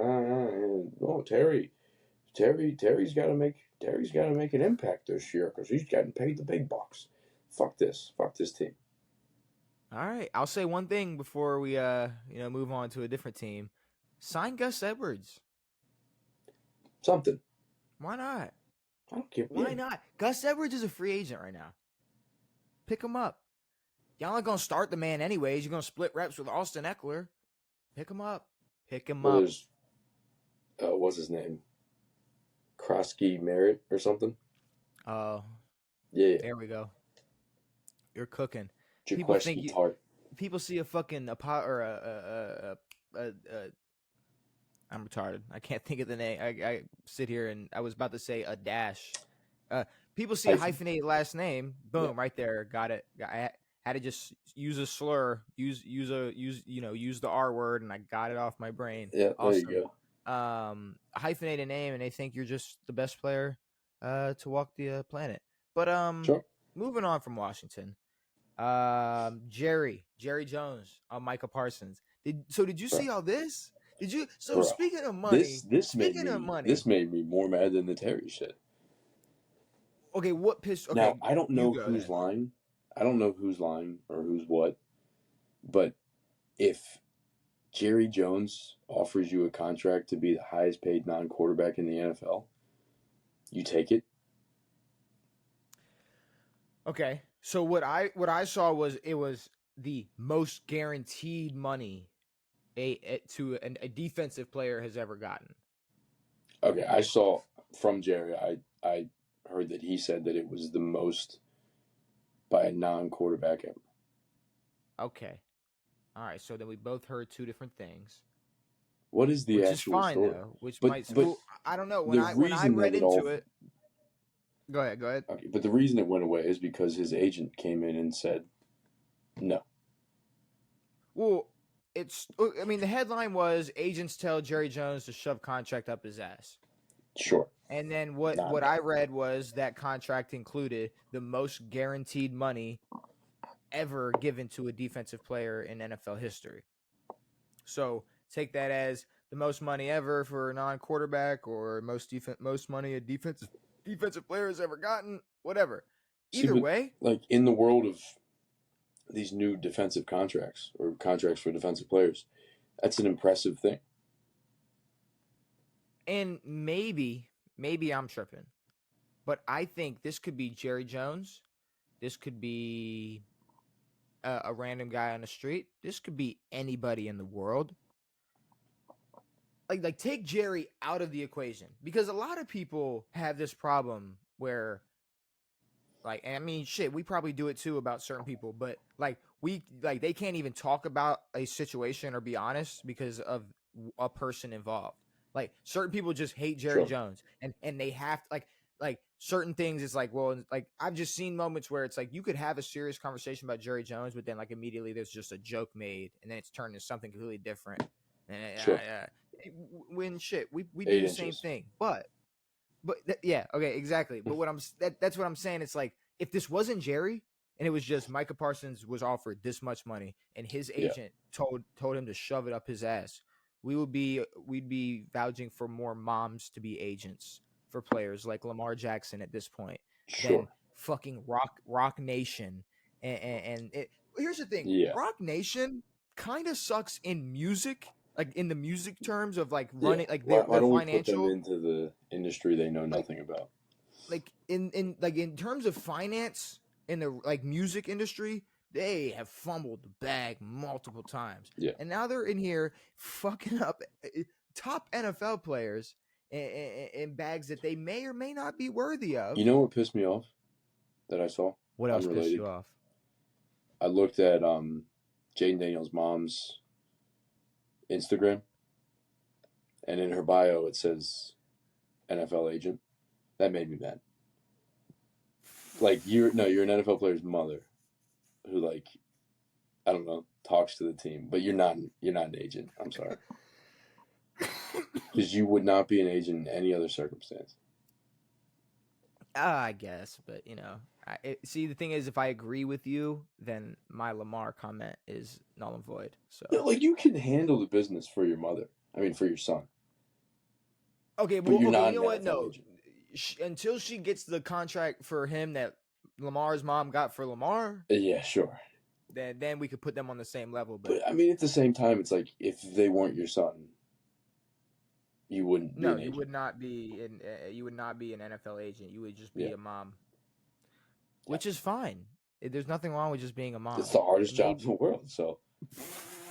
Terry's got to make an impact this year because he's getting paid the big bucks. Fuck this team. All right, I'll say one thing before we move on to a different team. Sign Gus Edwards. Something. Why not? I don't care. Why not? Gus Edwards is a free agent right now. Pick him up. Y'all not gonna start the man anyways. You're gonna split reps with Austin Eckler. Pick him up. Pick him up. There's what's his name? Krosky Merritt or something. Oh, yeah. There we go. You're cooking. People see a fucking I'm retarded. I can't think of the name. I sit here and I was about to say a dash. People see a hyphenated last name. Boom, right there. Got it. I had to just use a slur. Use the R word, and I got it off my brain. Yeah, awesome. There you go. A hyphenated name, and they think you're just the best player to walk the planet. But sure. Moving on from Washington. Jerry Jones on Micah Parsons. Did you see all this? Did you? So speaking of money, this made me more mad than the Terry shit. Okay, what pissed? Okay, now I don't know who's lying. I don't know who's lying or who's what. But if Jerry Jones offers you a contract to be the highest paid non-quarterback in the NFL, you take it. Okay, so what I saw was it was the most guaranteed money a defensive player has ever gotten. Okay, I saw from Jerry. I heard that he said that it was the most by a non-quarterback ever. Okay, all right. So then we both heard two different things. What is the actual story? Though, I don't know. When I read into it. Go ahead. Okay, but the reason it went away is because his agent came in and said no. Well, the headline was agents tell Jerry Jones to shove contract up his ass. Sure. And then what I read was that contract included the most guaranteed money ever given to a defensive player in NFL history. So take that as the most money ever for a non-quarterback or most money a defensive player has ever gotten, whatever. Either way. Like in the world of these new defensive contracts or contracts for defensive players, that's an impressive thing. And maybe I'm tripping, but I think this could be Jerry Jones. This could be a random guy on the street. This could be anybody in the world. like take Jerry out of the equation, because a lot of people have this problem where, like, I mean, shit, we probably do it too about certain people, but like they can't even talk about a situation or be honest because of a person involved. Like certain people just hate Jerry Sure. Jones, and they have to, like certain things. It's like, well, like I've just seen moments where it's like you could have a serious conversation about Jerry Jones, but then like immediately there's just a joke made, and then it's turned into something completely different. And Sure. when shit, we do 8 the same inches. thing, but yeah, okay, exactly. But that's what I'm saying. It's like if this wasn't Jerry and it was just Micah Parsons was offered this much money and his Yeah. agent told him to shove it up his ass, we'd be vouching for more moms to be agents for players like Lamar Jackson at this point Sure. than fucking Rock Nation. Here's the thing, Yeah. Rock Nation kind of sucks in music. Like in the music terms of like running, like Why their don't we put them financial, into the industry they know nothing about? like in terms of finance in the like music industry, they have fumbled the bag multiple times. Yeah. And now they're in here fucking up top NFL players in bags that they may or may not be worthy of. You know what pissed me off that I saw? What else pissed Unrelated. you off? I looked at Jaden Daniels' mom's Instagram, and in her bio it says NFL agent. That made me mad. Like you're an NFL player's mother who, like, I don't know, talks to the team, but you're not an agent. I'm sorry. Because you would not be an agent in any other circumstance. I guess, but you know, see, the thing is, if I agree with you, then my Lamar comment is null and void. So No, like you can handle the business for your mother. I mean, for your son. okay, But well, you're okay, not you know an what? NFL No, agent. until she gets the contract for him that Lamar's mom got for Lamar, Yeah, sure. then we could put them on the same level. But I mean, at the same time, it's like if they weren't your son, you wouldn't be no, an you agent. would not be an NFL agent. You would just be Yeah. a mom, which is fine. There's nothing wrong with just being a mom. It's the hardest job in the world, so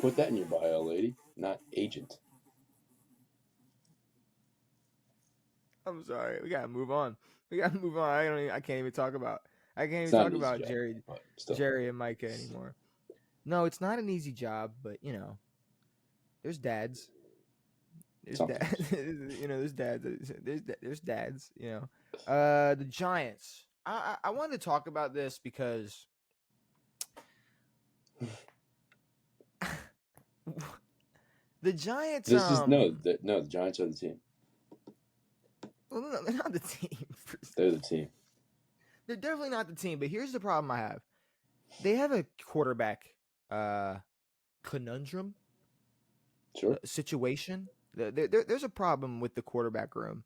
put that in your bio, lady. Not agent. I'm sorry. We gotta move on. I can't even talk about. It's not an easy About job, but still. Jerry and Micah anymore. No, it's not an easy job, but you know, there's dads. There's dads. You know, there's dads. There's dads. You know, the Giants. I wanted to talk about this because the Giants. This is the Giants are the team. Well, no, they're not the team. They're the team. They're definitely not the team. But here's the problem I have. They have a quarterback conundrum. Sure. Situation. There's a problem with the quarterback room,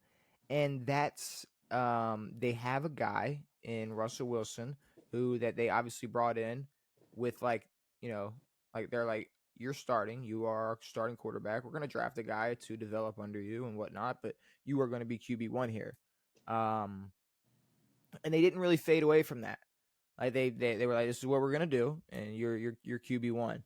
and that's they have a guy in Russell Wilson who that they obviously brought in with, like, you know, like they're like, you're starting, you are our starting quarterback. We're gonna draft a guy to develop under you and whatnot, but you are going to be QB1 here. And they didn't really fade away from that. Like they were like, this is what we're gonna do, and you're QB1.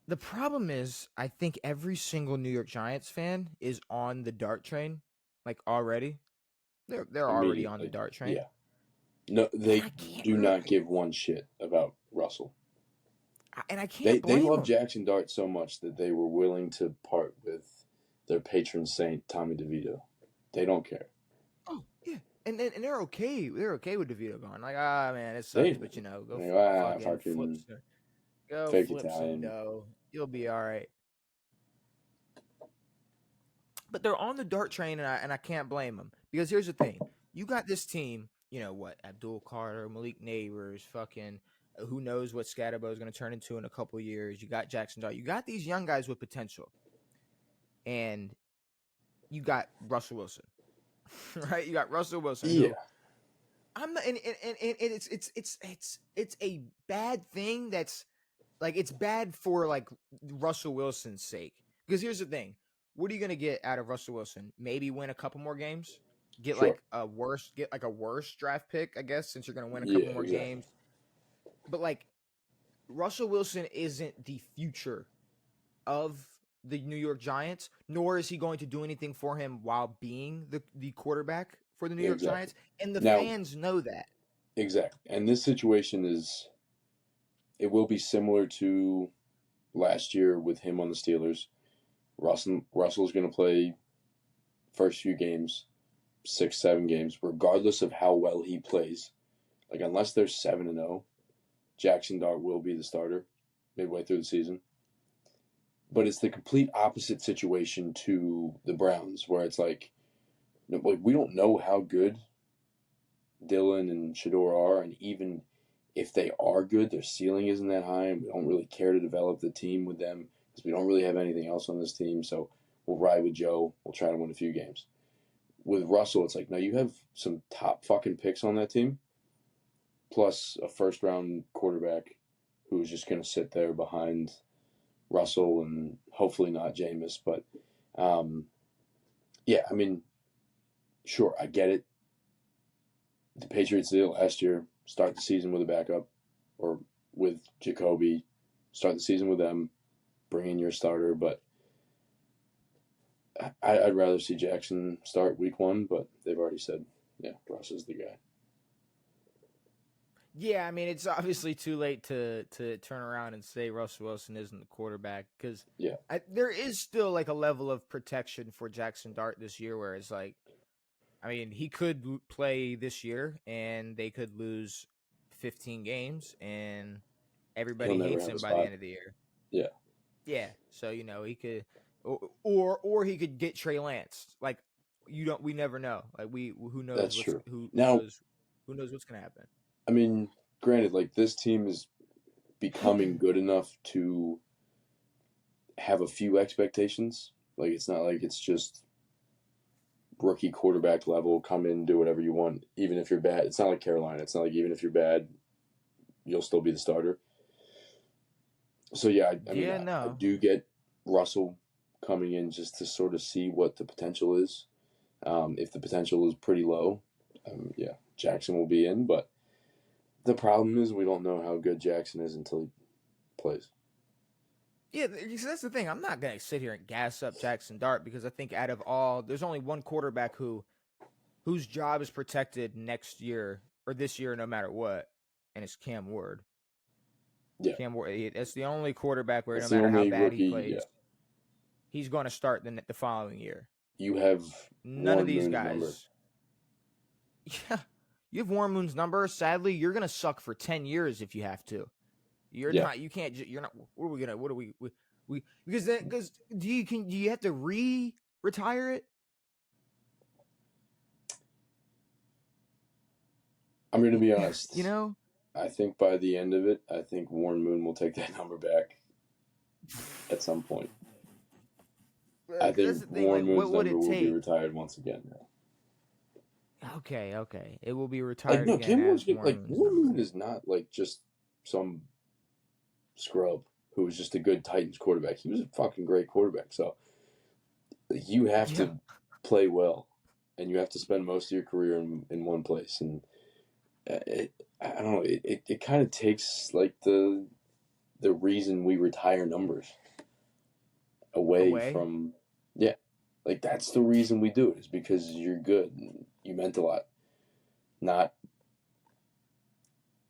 The problem is, I think every single New York Giants fan is on the DART train, like already. They're already on the DART train. Yeah. No, they do not give one shit about Russell. And I can't blame They love them. Jackson Dart so much that they were willing to part with their patron saint, Tommy DeVito. They don't care. Oh, yeah. And they're okay. They're okay with DeVito going. Like, man, it sucks, but you know, go fucking go fake flip Italian. some dough. You'll be all right. But they're on the DART train, and I can't blame them, because here's the thing: you got this team. You know what? Abdul Carter, Malik Neighbors, fucking who knows what Scatterbo is going to turn into in a couple of years. You got Jackson Dart. You got these young guys with potential, and you got Russell Wilson, right? You got Russell Wilson. Yeah. I'm not, and it's a bad thing. That's like, it's bad for like Russell Wilson's sake, because here's the thing: what are you going to get out of Russell Wilson? Maybe win a couple more games. Get Sure. like a worse draft pick, I guess, since you're going to win a couple more games. But like, Russell Wilson isn't the future of the New York Giants, nor is he going to do anything for him while being the quarterback for the New York Exactly. Giants. And the Now, fans know that. exactly. And this situation it will be similar to last year with him on the Steelers. Russell's going to play first few games, 6, 7 games, regardless of how well he plays. Like, unless they're 7-0, Jackson Dart will be the starter midway through the season. But it's the complete opposite situation to the Browns, where it's like we don't know how good Dylan and Shador are, and even if they are good, their ceiling isn't that high, and we don't really care to develop the team with them because we don't really have anything else on this team. So we'll ride with Joe. We'll try to win a few games. With Russell, it's like, no, you have some top fucking picks on that team, plus a first-round quarterback who's just going to sit there behind Russell and hopefully not Jameis. But, yeah, I mean, sure, I get it. The Patriots did it last year. Start the season with a backup, or with Jacoby. Start the season with them. Bring in your starter. But I'd rather see Jackson start week 1, but they've already said, yeah, Russ is the guy. Yeah, I mean, it's obviously too late to turn around and say Russell Wilson isn't the quarterback, because Yeah. there is still like a level of protection for Jackson Dart this year, where it's like, I mean, he could play this year and they could lose 15 games and everybody He'll never hates have a him by the spot. end of the year. Yeah. Yeah, so he could, or he could get Trey Lance. Like, we never know. Like, who knows That's what's true. who Now, knows who knows what's gonna happen. I mean, granted, like, this team is becoming good enough to have a few expectations. Like, it's not like it's just rookie quarterback level, come in, do whatever you want, even if you're bad. It's not like Carolina. It's not like even if you're bad, you'll still be the starter. So, yeah, I do get Russell coming in just to sort of see what the potential is. If the potential is pretty low, yeah, Jackson will be in. But the problem is we don't know how good Jackson is until he plays. Yeah, that's the thing. I'm not gonna sit here and gas up Jackson Dart, because I think out of all, there's only one quarterback whose job is protected next year or this year, no matter what, and it's Cam Ward. Yeah. Cam Ward. That's the only quarterback where That's no the matter how only bad he rookie, plays, yeah. he's going to start the following year. You have None of Warren these Moon's guys. number. Yeah, you have Warren Moon's number. Sadly, you're gonna suck for 10 years if you have to. You're Yeah. not. You can't. You're not. What are we gonna? What are we because do you have to retire it? I'm going to be honest. You know, I think by the end of it, I think Warren Moon will take that number back at some point. I that's think the thing. Warren Like, Moon's what would number it will be take? retired once again. Okay, it will be Like, retired no, again Cam Warren's as good. Warren Like, Moon's Warren number. Moon is not like just some scrub who was just a good Titans quarterback. He was a fucking great quarterback. So you have to play well, and you have to spend most of your career in one place. And I don't know. It kind of takes like the reason we retire numbers away from, yeah, like that's the reason we do it, is because you're good and you meant a lot, not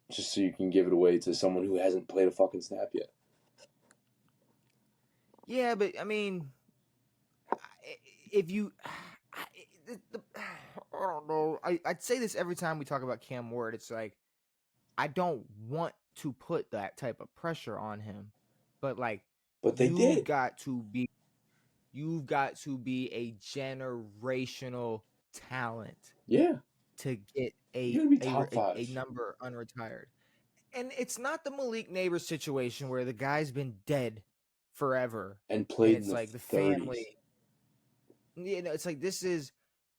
just so you can give it away to someone who hasn't played a fucking snap yet. Yeah, but I mean, if you, I don't know. I'd say this every time we talk about Cam Ward. It's like, I don't want to put that type of pressure on him, but like, they did. You've got to be a generational talent. Yeah. To get a number unretired. And it's not the Malik Neighbors situation where the guy's been dead forever and played it's in like the 30s. Family. You know, it's like this is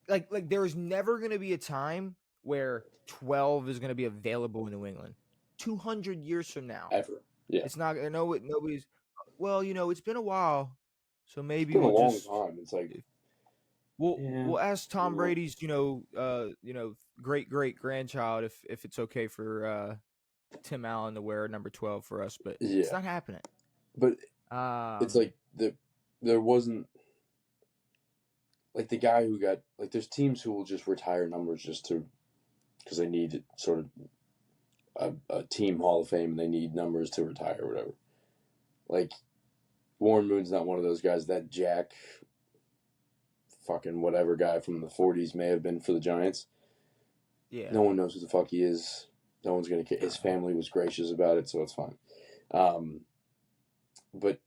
like there's never going to be a time where 12 is going to be available in New England. 200 years from now. Ever. Yeah. It's not. I know nobody's. Well, it's been a while, so maybe it's been we'll a long just. time. It's like. We'll ask Tom Brady's, great grandchild if it's okay for Tim Allen to wear number 12 for us, but it's not happening. But it's like there wasn't like the guy who got like. There's teams who will just retire numbers just to because they need sort of a team Hall of Fame and they need numbers to retire or whatever. Like Warren Moon's not one of those guys. That Jack fucking whatever guy from the 40s may have been for the Giants. Yeah. No one knows who the fuck he is. No one's gonna care. His family was gracious about it, so it's fine. But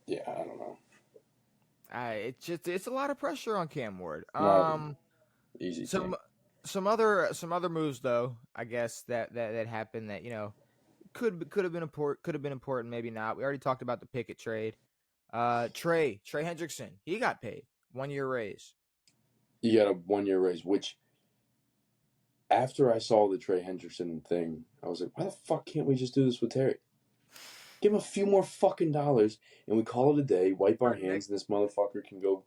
yeah, I don't know. It's a lot of pressure on Cam Ward. Easy. Some other moves though, I guess that happened that could have been important, maybe not. We already talked about the Pickett trade. Trey Hendrickson, he got paid 1 year raise. You got a 1 year raise, which after I saw the Trey Hendrickson thing, I was like, why the fuck can't we just do this with Terry? Give him a few more fucking dollars and we call it a day, wipe our hands, and this motherfucker can go.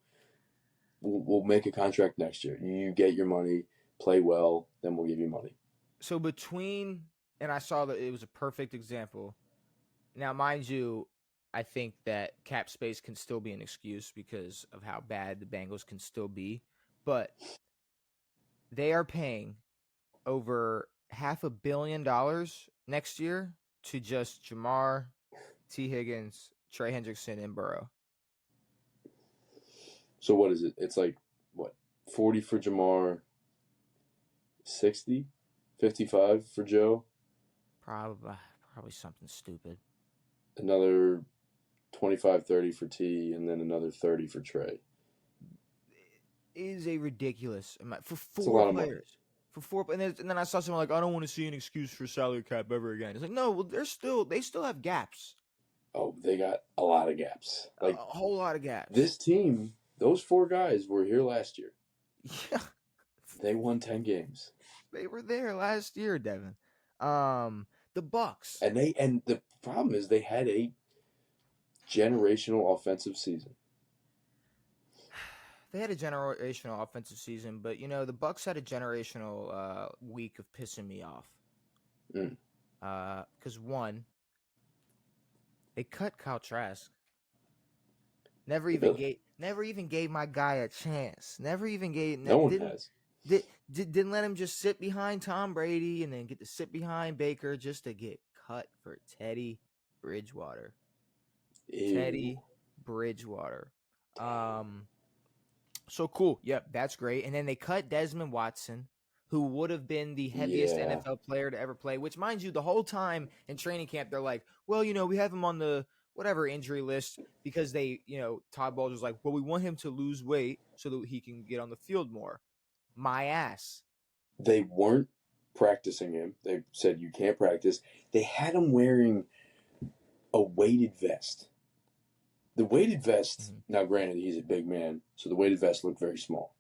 We'll make a contract next year. You get your money, play well, then we'll give you money. So and I saw that it was a perfect example. Now, mind you, I think that cap space can still be an excuse because of how bad the Bengals can still be. But they are paying over $500 million next year to just Jamar, T. Higgins, Trey Hendrickson, and Burrow. So what is it? It's like, what, 40 for Jamar, 60, 55 for Joe? Probably something stupid. Another 25, 30 for T, and then another 30 for Trey. It is a ridiculous amount for It's a four lot of players. For four, and then I saw someone like, I don't want to see an excuse for salary cap ever again. It's like, no, well, they still have gaps. Oh, they got a lot of gaps. Like a whole lot of gaps. This team, those four guys were here last year. Yeah. They won 10 games. They were there last year, Devin. The Bucks. And the problem is they had a generational offensive season. They had a generational offensive season, but the Bucks had a generational week of pissing me off. Because one, they cut Kyle Trask. Never even gave my guy a chance. Never even gave. No one has. Didn't let him just sit behind Tom Brady and then get to sit behind Baker just to get cut for Teddy Bridgewater. Ew. Teddy Bridgewater. So cool. Yep, that's great. And then they cut Desmond Watson, who would have been the heaviest NFL player to ever play, which, mind you, the whole time in training camp, they're like, well, we have him on the whatever injury list because they, Todd Bowles was like, well, we want him to lose weight so that he can get on the field more. My ass. They weren't practicing him. They said you can't practice. They had him wearing a weighted vest. The weighted vest, now granted, he's a big man, so the weighted vest looked very small.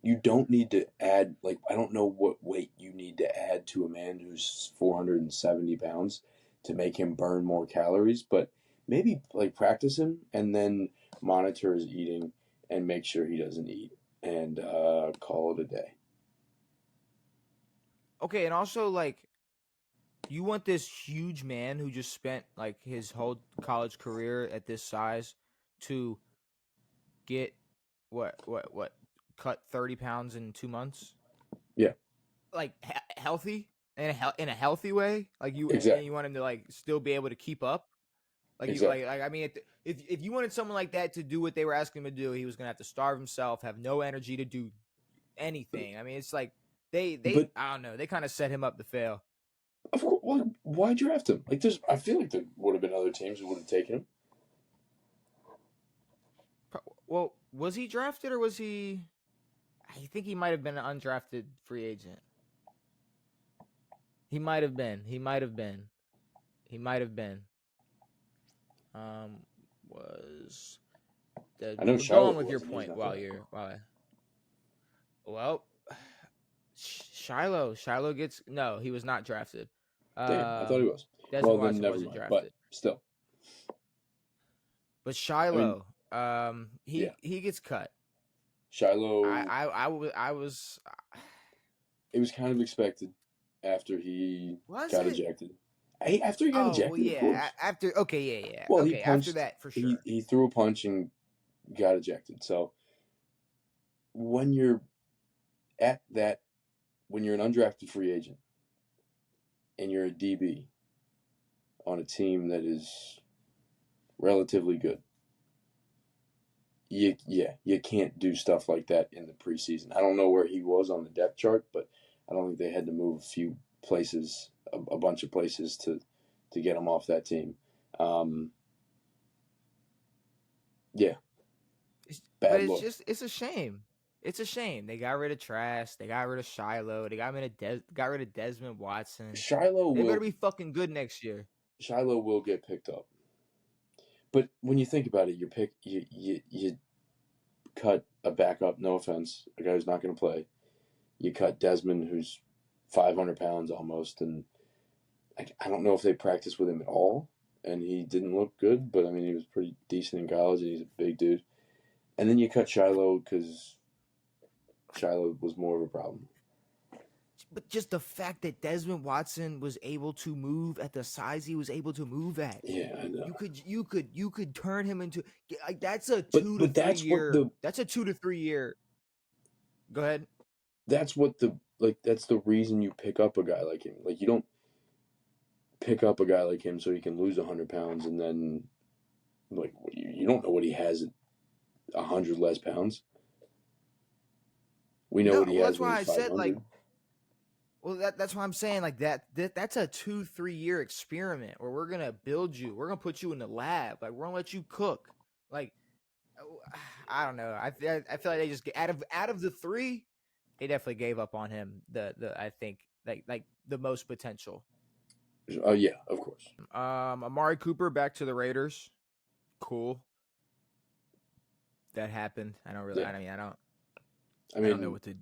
You don't need to add, I don't know what weight you need to add to a man who's 470 pounds to make him burn more calories, but maybe, practice him and then monitor his eating and make sure he doesn't eat and call it a day. Okay, and also, you want this huge man who just spent his whole college career at this size to get what cut 30 pounds in 2 months? Yeah. Healthy in a healthy way? Exactly. And you want him to still be able to keep up? Exactly. I mean, if you wanted someone like that to do what they were asking him to do, he was gonna have to starve himself, have no energy to do anything. I mean, it's they I don't know, they kind of set him up to fail. Of course. Well, why draft him? I feel like there would have been other teams who would have taken him. Well, was he drafted or was he? I think he might have been an undrafted free agent. He might have been. Was I know go on with your point Shiloh gets no. He was not drafted. Damn, I thought he was. Desmond Well, Watson then never wasn't mind. drafted. But still. But Shiloh, he gets cut. Shiloh. I was. It was kind of expected after he got ejected. After he got Oh well, ejected, of course. After yeah. Well, he Okay, after punched. that for sure. He threw a punch and got ejected. So when you're at that, when you're an undrafted free agent and you're a DB on a team that is relatively good, you can't do stuff like that in the preseason. I don't know where he was on the depth chart, but I don't think they had to move a few places, a bunch of places to get him off that team. Yeah, But bad look. it's a shame. It's a shame. They got rid of Trask. They got rid of Shiloh. They got rid of Desmond Watson. They better be fucking good next year. Shiloh will get picked up. But when you think about it, you cut a backup, no offense, a guy who's not going to play. You cut Desmond, who's 500 pounds almost, and I don't know if they practiced with him at all, and he didn't look good, but I mean, he was pretty decent in college, and he's a big dude. And then you cut Shiloh because Shiloh was more of a problem. But just the fact that Desmond Watson was able to move at the size he was able to move at. Yeah, I know. You could turn him into like that's a 2 to 3 year. That's a 2 to 3 year. Go ahead. That's the reason you pick up a guy like him. Like, you don't pick up a guy like him so he can lose 100 pounds and then, like, you don't know what he has at 100 less pounds. We know what he has. That's why I said like. Well, that's why I'm saying like that's a 2-3 year experiment where we're gonna build you. We're gonna put you in the lab. Like, we're gonna let you cook. Like, I don't know. I feel like they just out of the 3, they definitely gave up on him. I think like the most potential. Yeah, of course. Amari Cooper back to the Raiders. Cool. That happened. I don't really. Yeah. I don't know what to.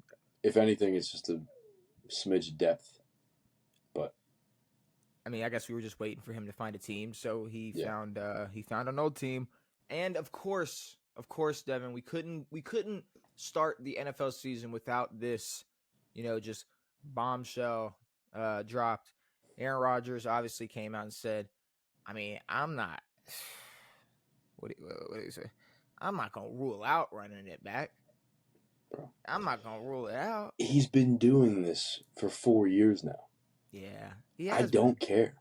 If anything, it's just a smidge of depth. But I mean, I guess we were just waiting for him to find a team, so he found an old team. And of course, Devin, we couldn't start the NFL season without this, just bombshell dropped. Aaron Rodgers obviously came out and said, I mean, I'm not what do you say? I'm not gonna rule out running it back. I'm not gonna rule it out. He's been doing this for 4 years now. Yeah, I don't care.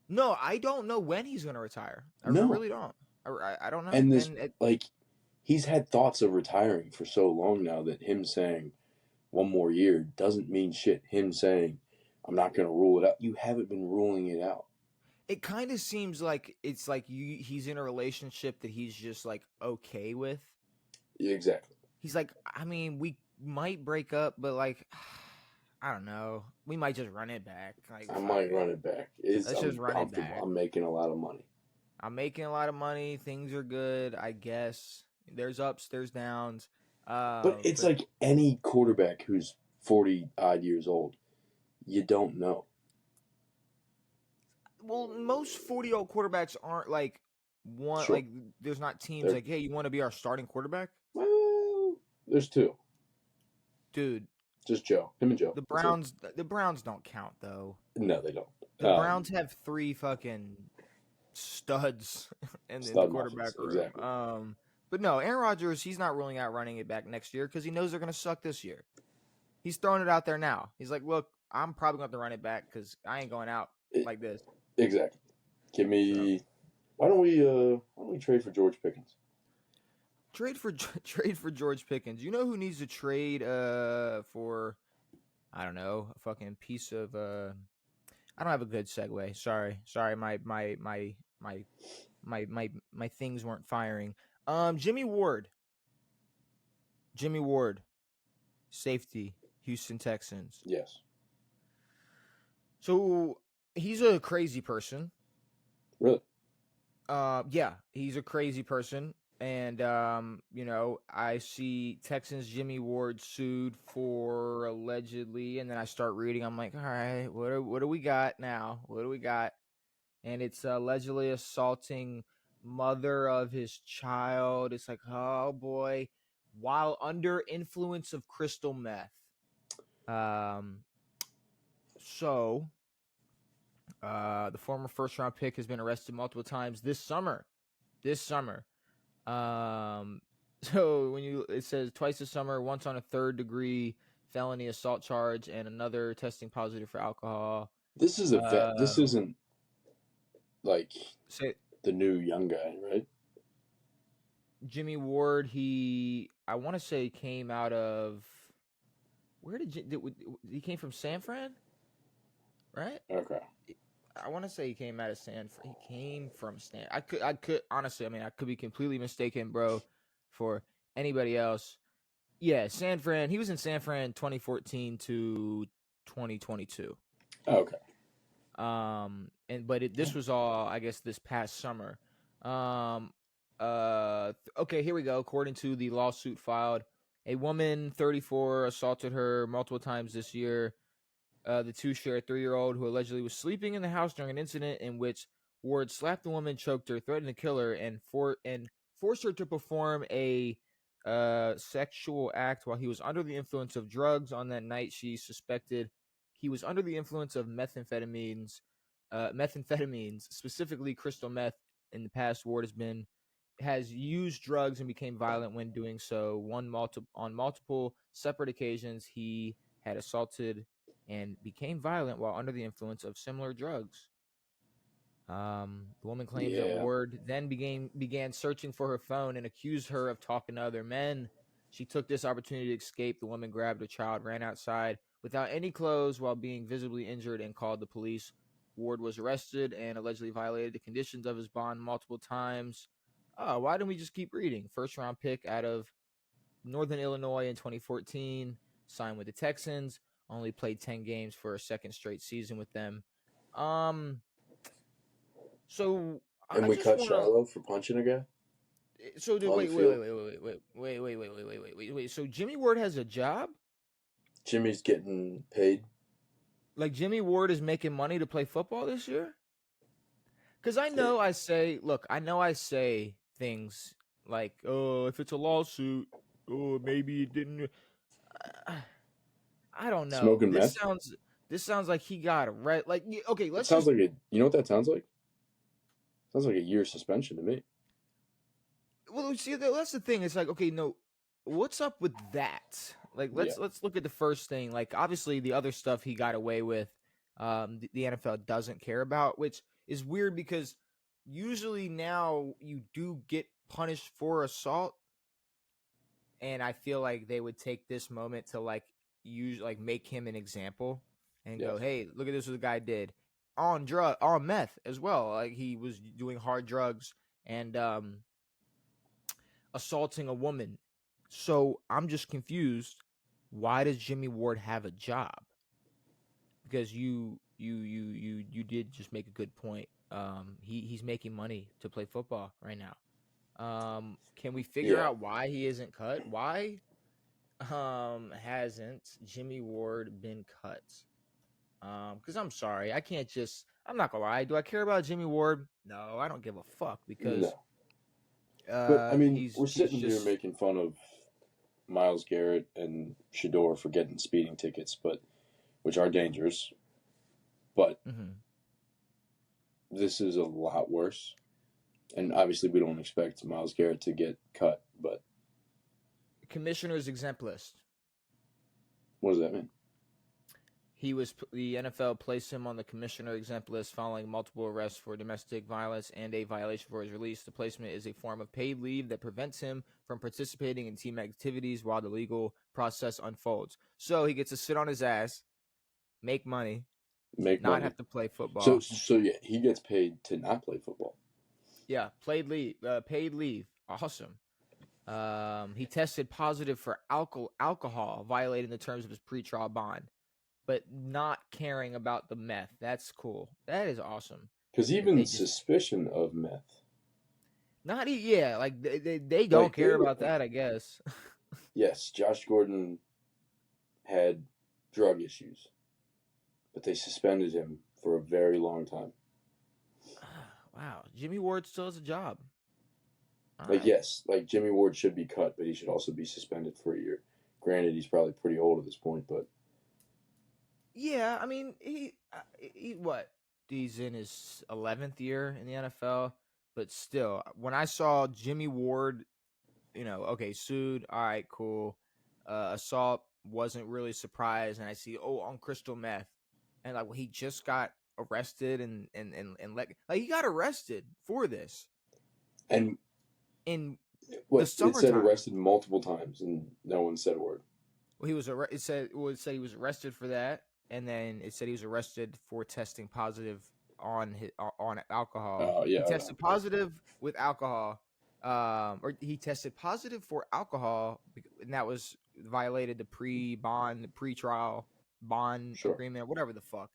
No, I don't know when he's gonna retire. I really don't. I don't know. And he's had thoughts of retiring for so long now that him saying 1 more year doesn't mean shit. Him saying, I'm not gonna rule it out. You haven't been ruling it out. It kind of seems like it's like he's in a relationship that he's just like okay with. Yeah, exactly. He's like, I mean, we might break up, but like, I don't know. We might just run it back. Like, I might run it back. Let's just run it back. I'm making a lot of money. Things are good, I guess. There's ups, there's downs. But it's like any quarterback who's 40-odd years old. You don't know. Well, most 40-year-old quarterbacks aren't like one. Sure. Like, there's not teams like, hey, you want to be our starting quarterback? Well, there's 2. Dude, just Joe. Him and Joe. The Browns don't count though. No, they don't. The Browns have 3 fucking studs in the quarterback room. Exactly. But no, Aaron Rodgers, he's not ruling out running it back next year because he knows they're gonna suck this year. He's throwing it out there now. He's like, look, I'm probably going to run it back because I ain't going out like this. Exactly. Give me. So. Why don't we trade for George Pickens? Trade for George Pickens. You know who needs to trade for? I don't know, a fucking piece of. I don't have a good segue. Sorry. My things weren't firing. Jimmie Ward, safety, Houston Texans. Yes. So he's a crazy person. Really? Yeah, he's a crazy person. And, I see Texans Jimmie Ward sued for allegedly, and then I start reading. I'm like, all right, what do we got now? What do we got? And it's allegedly assaulting mother of his child. It's like, oh boy, while under influence of crystal meth. So The former first-round pick has been arrested multiple times this summer. So it says twice this summer, once on a third-degree felony assault charge, and another testing positive for alcohol. This is a vet. This isn't like Say the new young guy, right? Jimmie Ward. I want to say came out of where he came from? San Fran, right? Okay. I want to say he came out of San. He came from Stan. I could honestly. I mean, I could be completely mistaken, bro. For anybody else, yeah, San Fran. He was in San Fran 2014 to 2022. Okay. This was all, I guess, this past summer. Okay, here we go. According to the lawsuit filed, a woman, 34, assaulted her multiple times this year. The two share a 3-year-old who allegedly was sleeping in the house during an incident in which Ward slapped the woman, choked her, threatened to kill her, and forced her to perform a sexual act while he was under the influence of drugs. On that night, she suspected he was under the influence of methamphetamines, specifically crystal meth. In the past, Ward has used drugs and became violent when doing so. On multiple separate occasions, he had assaulted and became violent while under the influence of similar drugs. The woman claims that Ward then began searching for her phone and accused her of talking to other men. She took this opportunity to escape. The woman grabbed her child, ran outside without any clothes while being visibly injured, and called the police. Ward was arrested and allegedly violated the conditions of his bond multiple times. Oh, why didn't we just keep reading? First-round pick out of Northern Illinois in 2014, signed with the Texans, only played 10 games for a second straight season with them. So and we cut Shiloh for punching a guy. So wait. So Jimmie Ward has a job? Jimmy's getting paid. Like Jimmie Ward is making money to play football this year? Because I know I say things like, oh, if it's a lawsuit, oh, maybe it didn't. I don't know. Smoking meth? This sounds like he got arrested. like, okay, let's. It sounds like you know what that sounds like? Sounds like a year suspension to me. Well, see, that's the thing. It's like, okay, no, what's up with that? Like, let's look at the first thing. Like, obviously, the other stuff he got away with, the NFL doesn't care about, which is weird because usually now you do get punished for assault, and I feel like they would take this moment to make him an example and go, hey, look at this what the guy did on meth as well. Like, he was doing hard drugs and assaulting a woman. So I'm just confused. Why does Jimmie Ward have a job? Because you did just make a good point. He's making money to play football right now. Can we figure out why he isn't cut? Why hasn't Jimmie Ward been cut? Because I'm sorry, I'm not gonna lie. Do I care about Jimmie Ward? No, I don't give a fuck because. No. But I mean, we're sitting here making fun of Myles Garrett and Shador for getting speeding tickets, which are dangerous. But this is a lot worse, and obviously we don't expect Myles Garrett to get cut. But commissioner's exempt list. What does that mean? The NFL placed him on the commissioner exempt list following multiple arrests for domestic violence and a violation for his release. The placement is a form of paid leave that prevents him from participating in team activities while the legal process unfolds. So he gets to sit on his ass, make money, not have to play football. So yeah, he gets paid to not play football. Yeah, paid leave. Awesome. He tested positive for alcohol, violating the terms of his pretrial bond, but not caring about the meth. That's cool. That is awesome. Because even suspicion of meth. They don't care about that, I guess. Yes, Josh Gordon had drug issues, but they suspended him for a very long time. Wow, Jimmie Ward still has a job. Yes, Jimmie Ward should be cut, but he should also be suspended for a year. Granted, he's probably pretty old at this point, but. Yeah, I mean, he what? He's in his 11th year in the NFL, but still, when I saw Jimmie Ward, okay, sued, all right, cool. Assault, wasn't really surprised, and I see, on crystal meth, and like, well, he just got arrested and he got arrested for this And in what the it said summertime. arrested multiple times, and no one said a word. Well, it said he was arrested for that, and then it said he was arrested for testing positive on alcohol. Yeah, He tested positive with alcohol, or he tested positive for alcohol, and that was violated the pre-trial bond Sure. agreement, whatever the fuck.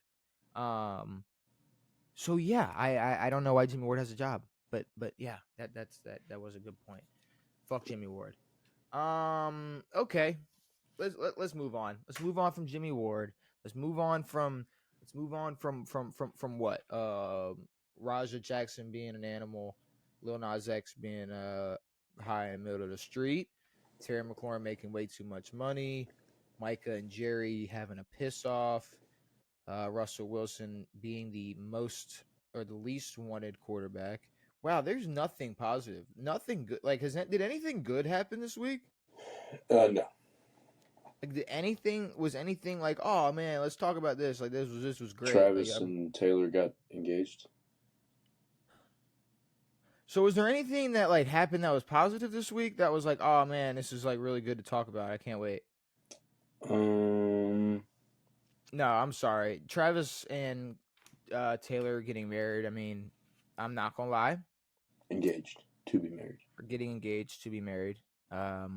So yeah, I don't know why Jimmie Ward has a job, but yeah, that was a good point. Fuck Jimmie Ward. Okay. Let's move on. Let's move on from Jimmie Ward. Let's move on from what? Raja Jackson being an animal, Lil Nas X being high in the middle of the street, Terry McLaurin making way too much money, Micah and Jerry having a piss off, Russell Wilson being the most or the least wanted quarterback. Wow, there's nothing positive, nothing good. Like, did anything good happen this week? No. Like, was anything like, oh man, let's talk about this. Like, this was great. Travis and Taylor got engaged. So was there anything that like happened that was positive this week that was like, oh man, this is like really good to talk about. I can't wait. No, I'm sorry. Travis and Taylor getting married. I mean, I'm not gonna lie. Engaged to be married. Or getting engaged to be married. I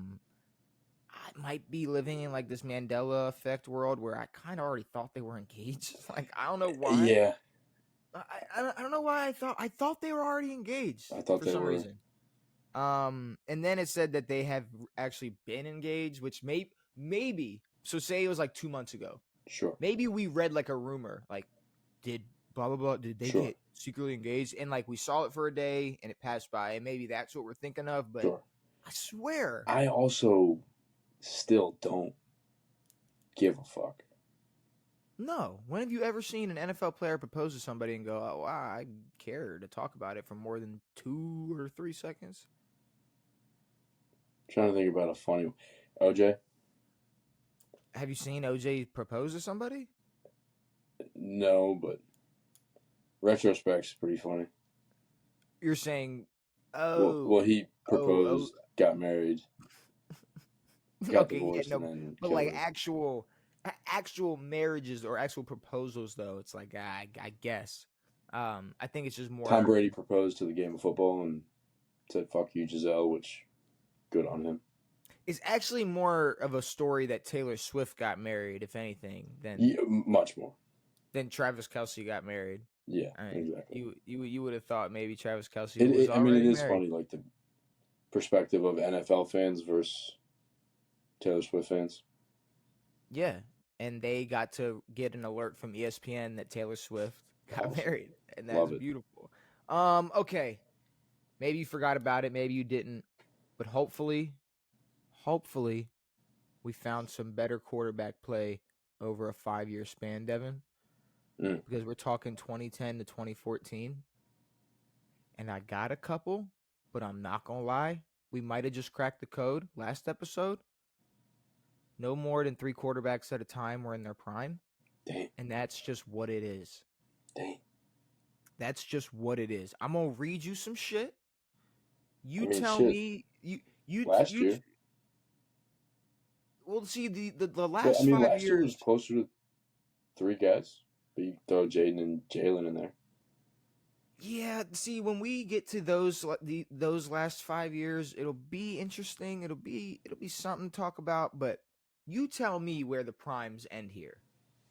might be living in like this Mandela effect world where I kind of already thought they were engaged. Like, I don't know why. Yeah. I don't know why I thought they were already engaged. I thought for they some were. reason. And then it said that they have actually been engaged, which maybe. So say it was like 2 months ago. Sure. Maybe we read like a rumor, like did blah blah blah, did they get secretly engaged? And like we saw it for a day and it passed by, and maybe that's what we're thinking of. But I swear, I also still don't give a fuck. No. When have you ever seen an NFL player propose to somebody and go, oh, wow, I care to talk about it for more than 2 or 3 seconds? I'm trying to think about a funny one. OJ? Have you seen OJ propose to somebody? No, but retrospect's pretty funny. You're saying, well, he proposed, got married, got divorced, and then but like actual marriages or actual proposals, though, it's like I guess. I think it's just more. Tom Brady proposed to the game of football and said "fuck you, Giselle," which good on him. It's actually more of a story that Taylor Swift got married, if anything, than much more than Travis Kelce got married. Yeah, exactly. You would have thought maybe Travis Kelce was already married. It is married. funny, like the perspective of NFL fans versus Taylor Swift fans. Yeah, and they got to get an alert from ESPN that Taylor Swift got married, and that's beautiful. Okay, maybe you forgot about it, maybe you didn't, but hopefully, we found some better quarterback play over a 5-year span, Devin. Because we're talking 2010 to 2014, and I got a couple, but I'm not gonna lie, we might have just cracked the code last episode. No more than 3 quarterbacks at a time were in their prime. Dang. And that's just what it is. Dang. That's just what it is. I'm gonna read you some shit. You tell me you last year. Well, see the last 5 last years year was closer to 3 guys. But you throw Jaden and Jalen in there. Yeah, see, when we get to those last 5 years, it'll be interesting. It'll be something to talk about. But you tell me where the primes end here,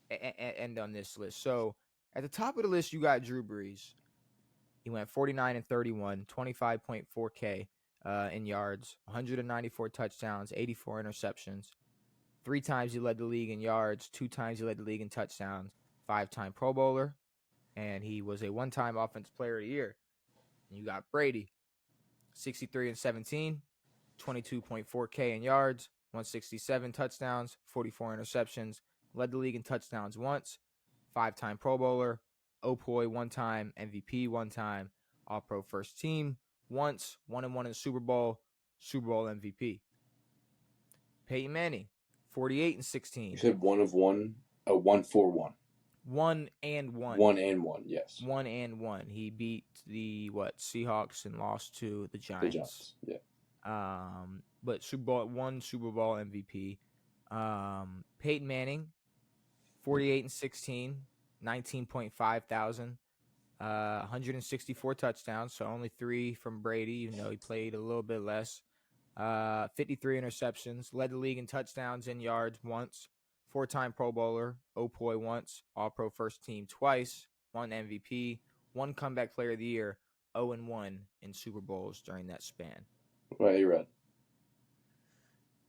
end on this list. So at the top of the list, you got Drew Brees. He went 49 and 31, 25.4K in yards, 194 touchdowns, 84 interceptions. 3 times he led the league in yards. 2 times he led the league in touchdowns. 5-time Pro Bowler, and he was a 1-time Offensive Player of the Year. And you got Brady, 63 and 17, 22.4K in yards, 167 touchdowns, 44 interceptions, led the league in touchdowns once, 5-time Pro Bowler, Opoi one time, MVP one time, All-Pro first team once, 1-1 in the Super Bowl MVP. Peyton Manning, 48 and 16. You said 1 of 1, 1-4-1. 1 and 1. 1 and 1, yes. 1 and 1. He beat the Seahawks and lost to the Giants. The Giants, yeah. But Super Bowl MVP. Peyton Manning, 48 and 16, 19.5 thousand, 164 touchdowns, so only 3 from Brady, even though he played a little bit less. 53 interceptions, led the league in touchdowns and yards once, 4-time Pro Bowler, Opoi once, All-Pro first team twice, 1 MVP, 1 comeback player of the year, 0-1 in Super Bowls during that span. Well, you're right.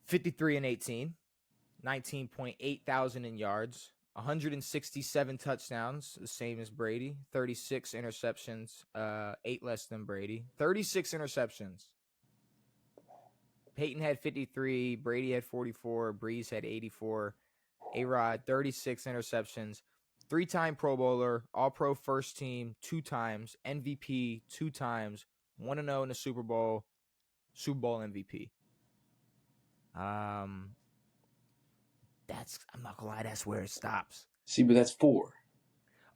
53 and 18, 19.8 thousand in yards, 167 touchdowns, the same as Brady, 36 interceptions, 8 less than Brady, 36 interceptions. Peyton had 53, Brady had 44, Breeze had 84, A-Rod 36 interceptions, 3-time Pro Bowler, All-Pro first team 2 times, MVP 2 times, 1-0 in the Super Bowl MVP. I'm not gonna lie, that's where it stops. See, but that's 4.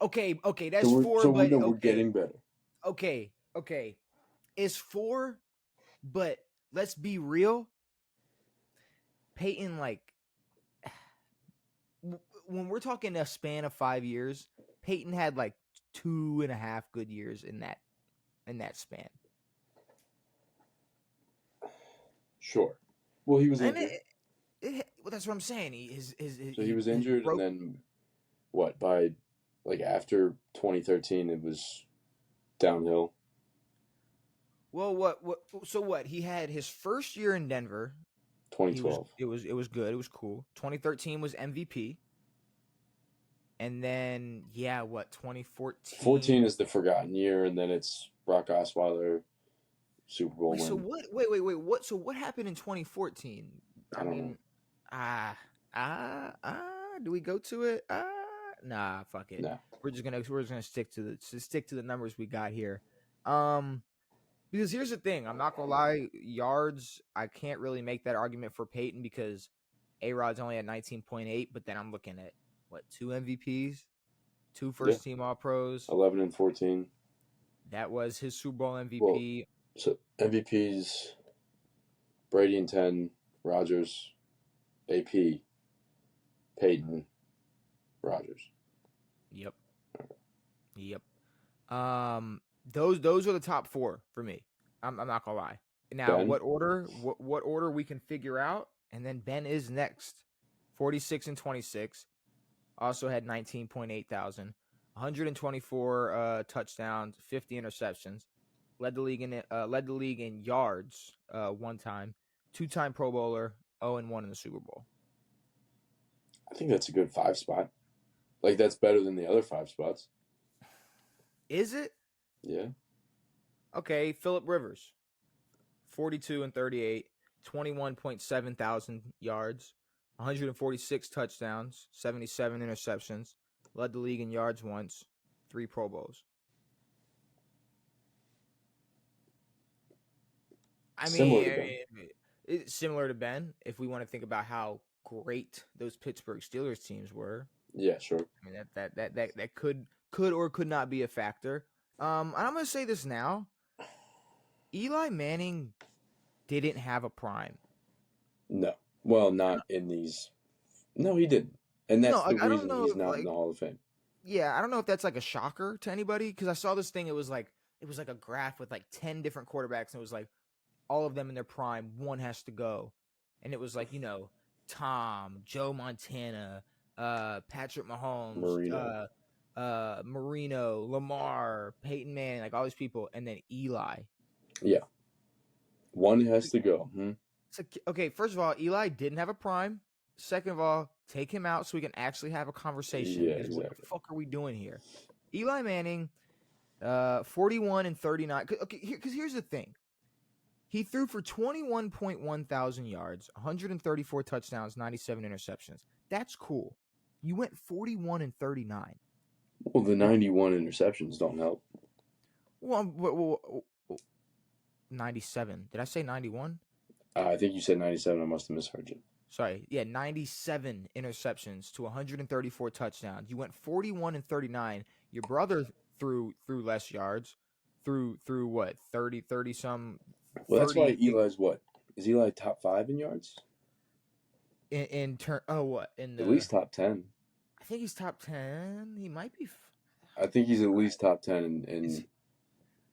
Okay, that's 4. So but we're getting better. Okay, it's 4, but let's be real. Peyton, like, when we're talking a span of 5 years, Peyton had like 2.5 good years in that span. Sure. Well, he was injured. Well, that's what I'm saying. He was injured, and then by after 2013, it was downhill. Well, what? He had his first year in Denver. 2012. It was good. It was cool. 2013 was MVP. And then 2014. 14 is the forgotten year, and then it's Brock Osweiler, Super Bowl win. So what? Wait. What? So what happened in 2014? I don't know. Do we go to it? Nah, fuck it. No. We're just gonna stick to the numbers we got here. Because here's the thing, I'm not gonna lie, yards, I can't really make that argument for Peyton because A-Rod's only at 19.8, but then I'm looking at 2 MVPs, 2 first team All-Pros, 11 and 14. That was his Super Bowl MVP. Well, so MVPs, Brady in 10, Rodgers, AP, Peyton, Rodgers. Yep. Those are the top 4 for me. I'm not gonna lie. Now, Ben? what order we can figure out, and then Ben is next. 46 and 26. Also had 19.8 thousand. 124 touchdowns, 50 interceptions. Led the league in yards 1 time. 2-time Pro Bowler, 0-1 in the Super Bowl. I think that's a good 5 spot. That's better than the other 5 spots. Is it? Yeah. Okay, Phillip Rivers, 42 and 38, 21.7 thousand yards, 146 touchdowns, 77 interceptions, led the league in yards once, 3 Pro Bowls. It's similar to Ben, if we want to think about how great those Pittsburgh Steelers teams were. Yeah, sure. I mean that could or could not be a factor. And I'm gonna say this now. Eli Manning didn't have a prime. No. Well, not in these. No, he didn't. And that's the reason he's not in the Hall of Fame. Yeah, I don't know if that's like a shocker to anybody because I saw this thing. It was like a graph with 10 different quarterbacks, and it was like all of them in their prime. 1 has to go, and it was like Tom, Joe Montana, Patrick Mahomes, Marino, Lamar, Peyton Manning, all these people, and then Eli. Yeah. 1 has to go. So, okay, first of all, Eli didn't have a prime. Second of all, take him out so we can actually have a conversation. Yeah, exactly. What the fuck are we doing here? Eli Manning, 41 and 39. Okay, because here's the thing. He threw for 21.1 thousand yards, 134 touchdowns, 97 interceptions. That's cool. You went 41 and 39. Well, the 91 interceptions don't help. Well, 97. Did I say 91? I think you said 97. I must have misheard you. Sorry. Yeah, 97 interceptions to 134 touchdowns. You went 41 and 39. Your brother threw less yards. Threw what? 30 some. Well, that's why 30 Eli's what? Is Eli top 5 in yards? in turn. Oh, what? At least top 10. I think he's top 10. He might be. I think he's at least top 10 in Is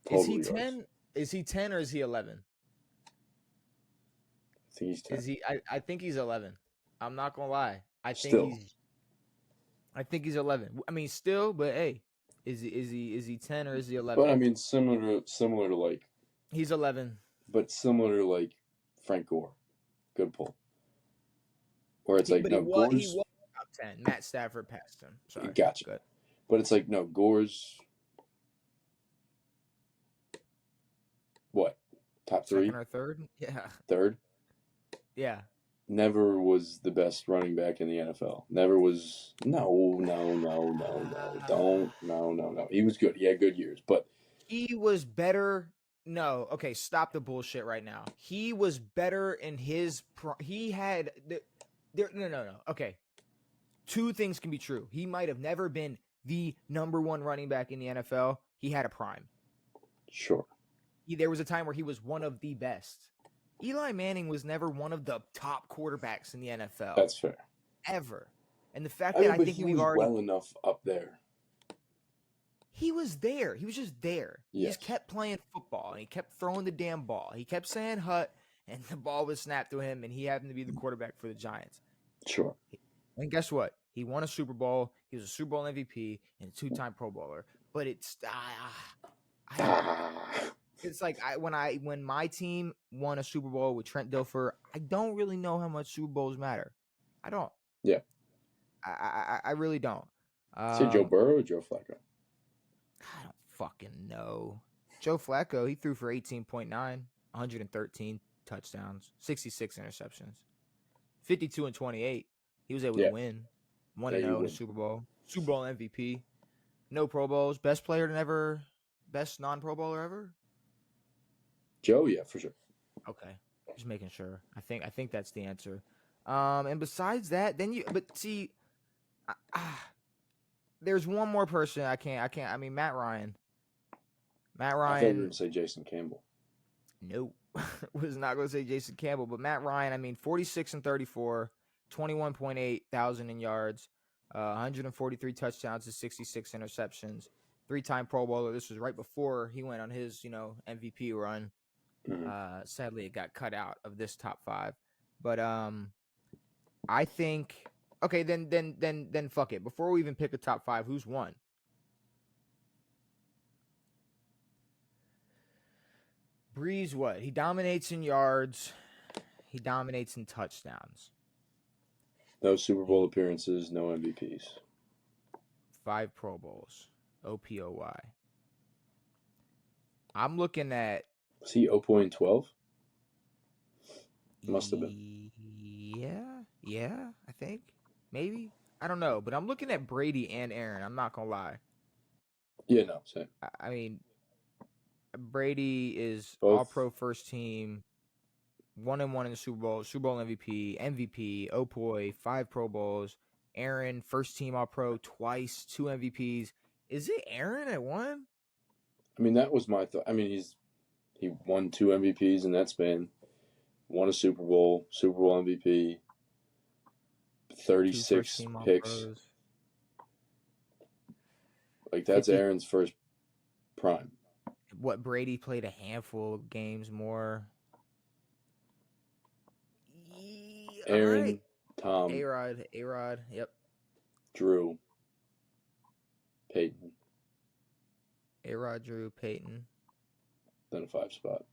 total he yards. 10? Is he 10 or is he 11? I think he's 10. Is he? I think he's 11. I'm not gonna lie. I think Still. he's 11. I mean, still, but hey, is he 10 or is he 11? But I mean, similar to like. He's 11. But similar to like Frank Gore, good pull. Where it's like, But no, he Gore's. was top 10. Matt Stafford passed him. Sorry. Gotcha. Good. But it's like, no, Gore's. What? Top 3? Second or third? Yeah. Third? Yeah. Never was the best running back in the NFL. Never was. No. He was good. He had good years. But He was better. No. Okay, stop the bullshit right now. He was better in his. He had. No. Okay. Two things can be true. He might have never been the number one running back in the NFL. He had a prime. sure. There was a time where he was one of the best. Eli Manning was never one of the top quarterbacks in the NFL. That's fair. Ever. And the fact I mean, that I but think he we've was already. well enough up there. He was there. He was just there. He Yes. just kept playing football and he kept throwing the damn ball. He kept saying hut and the ball was snapped to him and he happened to be the quarterback for the Giants. Sure. And guess what? He won a Super Bowl. He was a Super Bowl MVP and a two-time Pro Bowler. But it's it's like when my team won a Super Bowl with Trent Dilfer, I don't really know how much Super Bowls matter. I don't. Yeah. I really don't. Say Joe Burrow or Joe Flacco? I don't fucking know. Joe Flacco, he threw for 18.9, 113 touchdowns, 66 interceptions, 52 and 28. He was able to win. 1-0 in the Super Bowl. Super Bowl MVP. No Pro Bowls. Best player to never. Best non-Pro Bowler ever. Joe, yeah, for sure. Okay, just making sure. I think that's the answer. And besides that, but see, there's one more person I can't. I mean, Matt Ryan. I thought you were going to say Jason Campbell. Nope. Was not going to say Jason Campbell, but Matt Ryan, I mean, 46 and 34, 21.8 thousand in yards, 143 touchdowns to 66 interceptions, 3-time Pro Bowler. This was right before he went on his, MVP run. Mm-hmm. Sadly, it got cut out of this top 5. But I think okay, then fuck it. Before we even pick a top 5, who's won? Breeze, what? He dominates in yards. He dominates in touchdowns. No Super Bowl appearances, no MVPs. 5 Pro Bowls. OPOY. I'm looking at. Was he Opoy in 12? Must have been. Yeah, I think. Maybe. I don't know. But I'm looking at Brady and Aaron. I'm not going to lie. Yeah, no, same. I mean, Brady is Both. All-Pro first team, 1-1 in the Super Bowl MVP, Opoy, 5 Pro Bowls. Aaron, first team All-Pro twice, 2 MVPs. Is it Aaron at 1? I mean, that was my thought. I mean, he won 2 MVPs in that span, won a Super Bowl MVP, 36 picks. Like, that's 50. Aaron's first prime. What, Brady played a handful of games more? Aaron, right. Tom, A-Rod, yep. Drew, Peyton. A-Rod, Drew, Peyton. Then a 5 spot.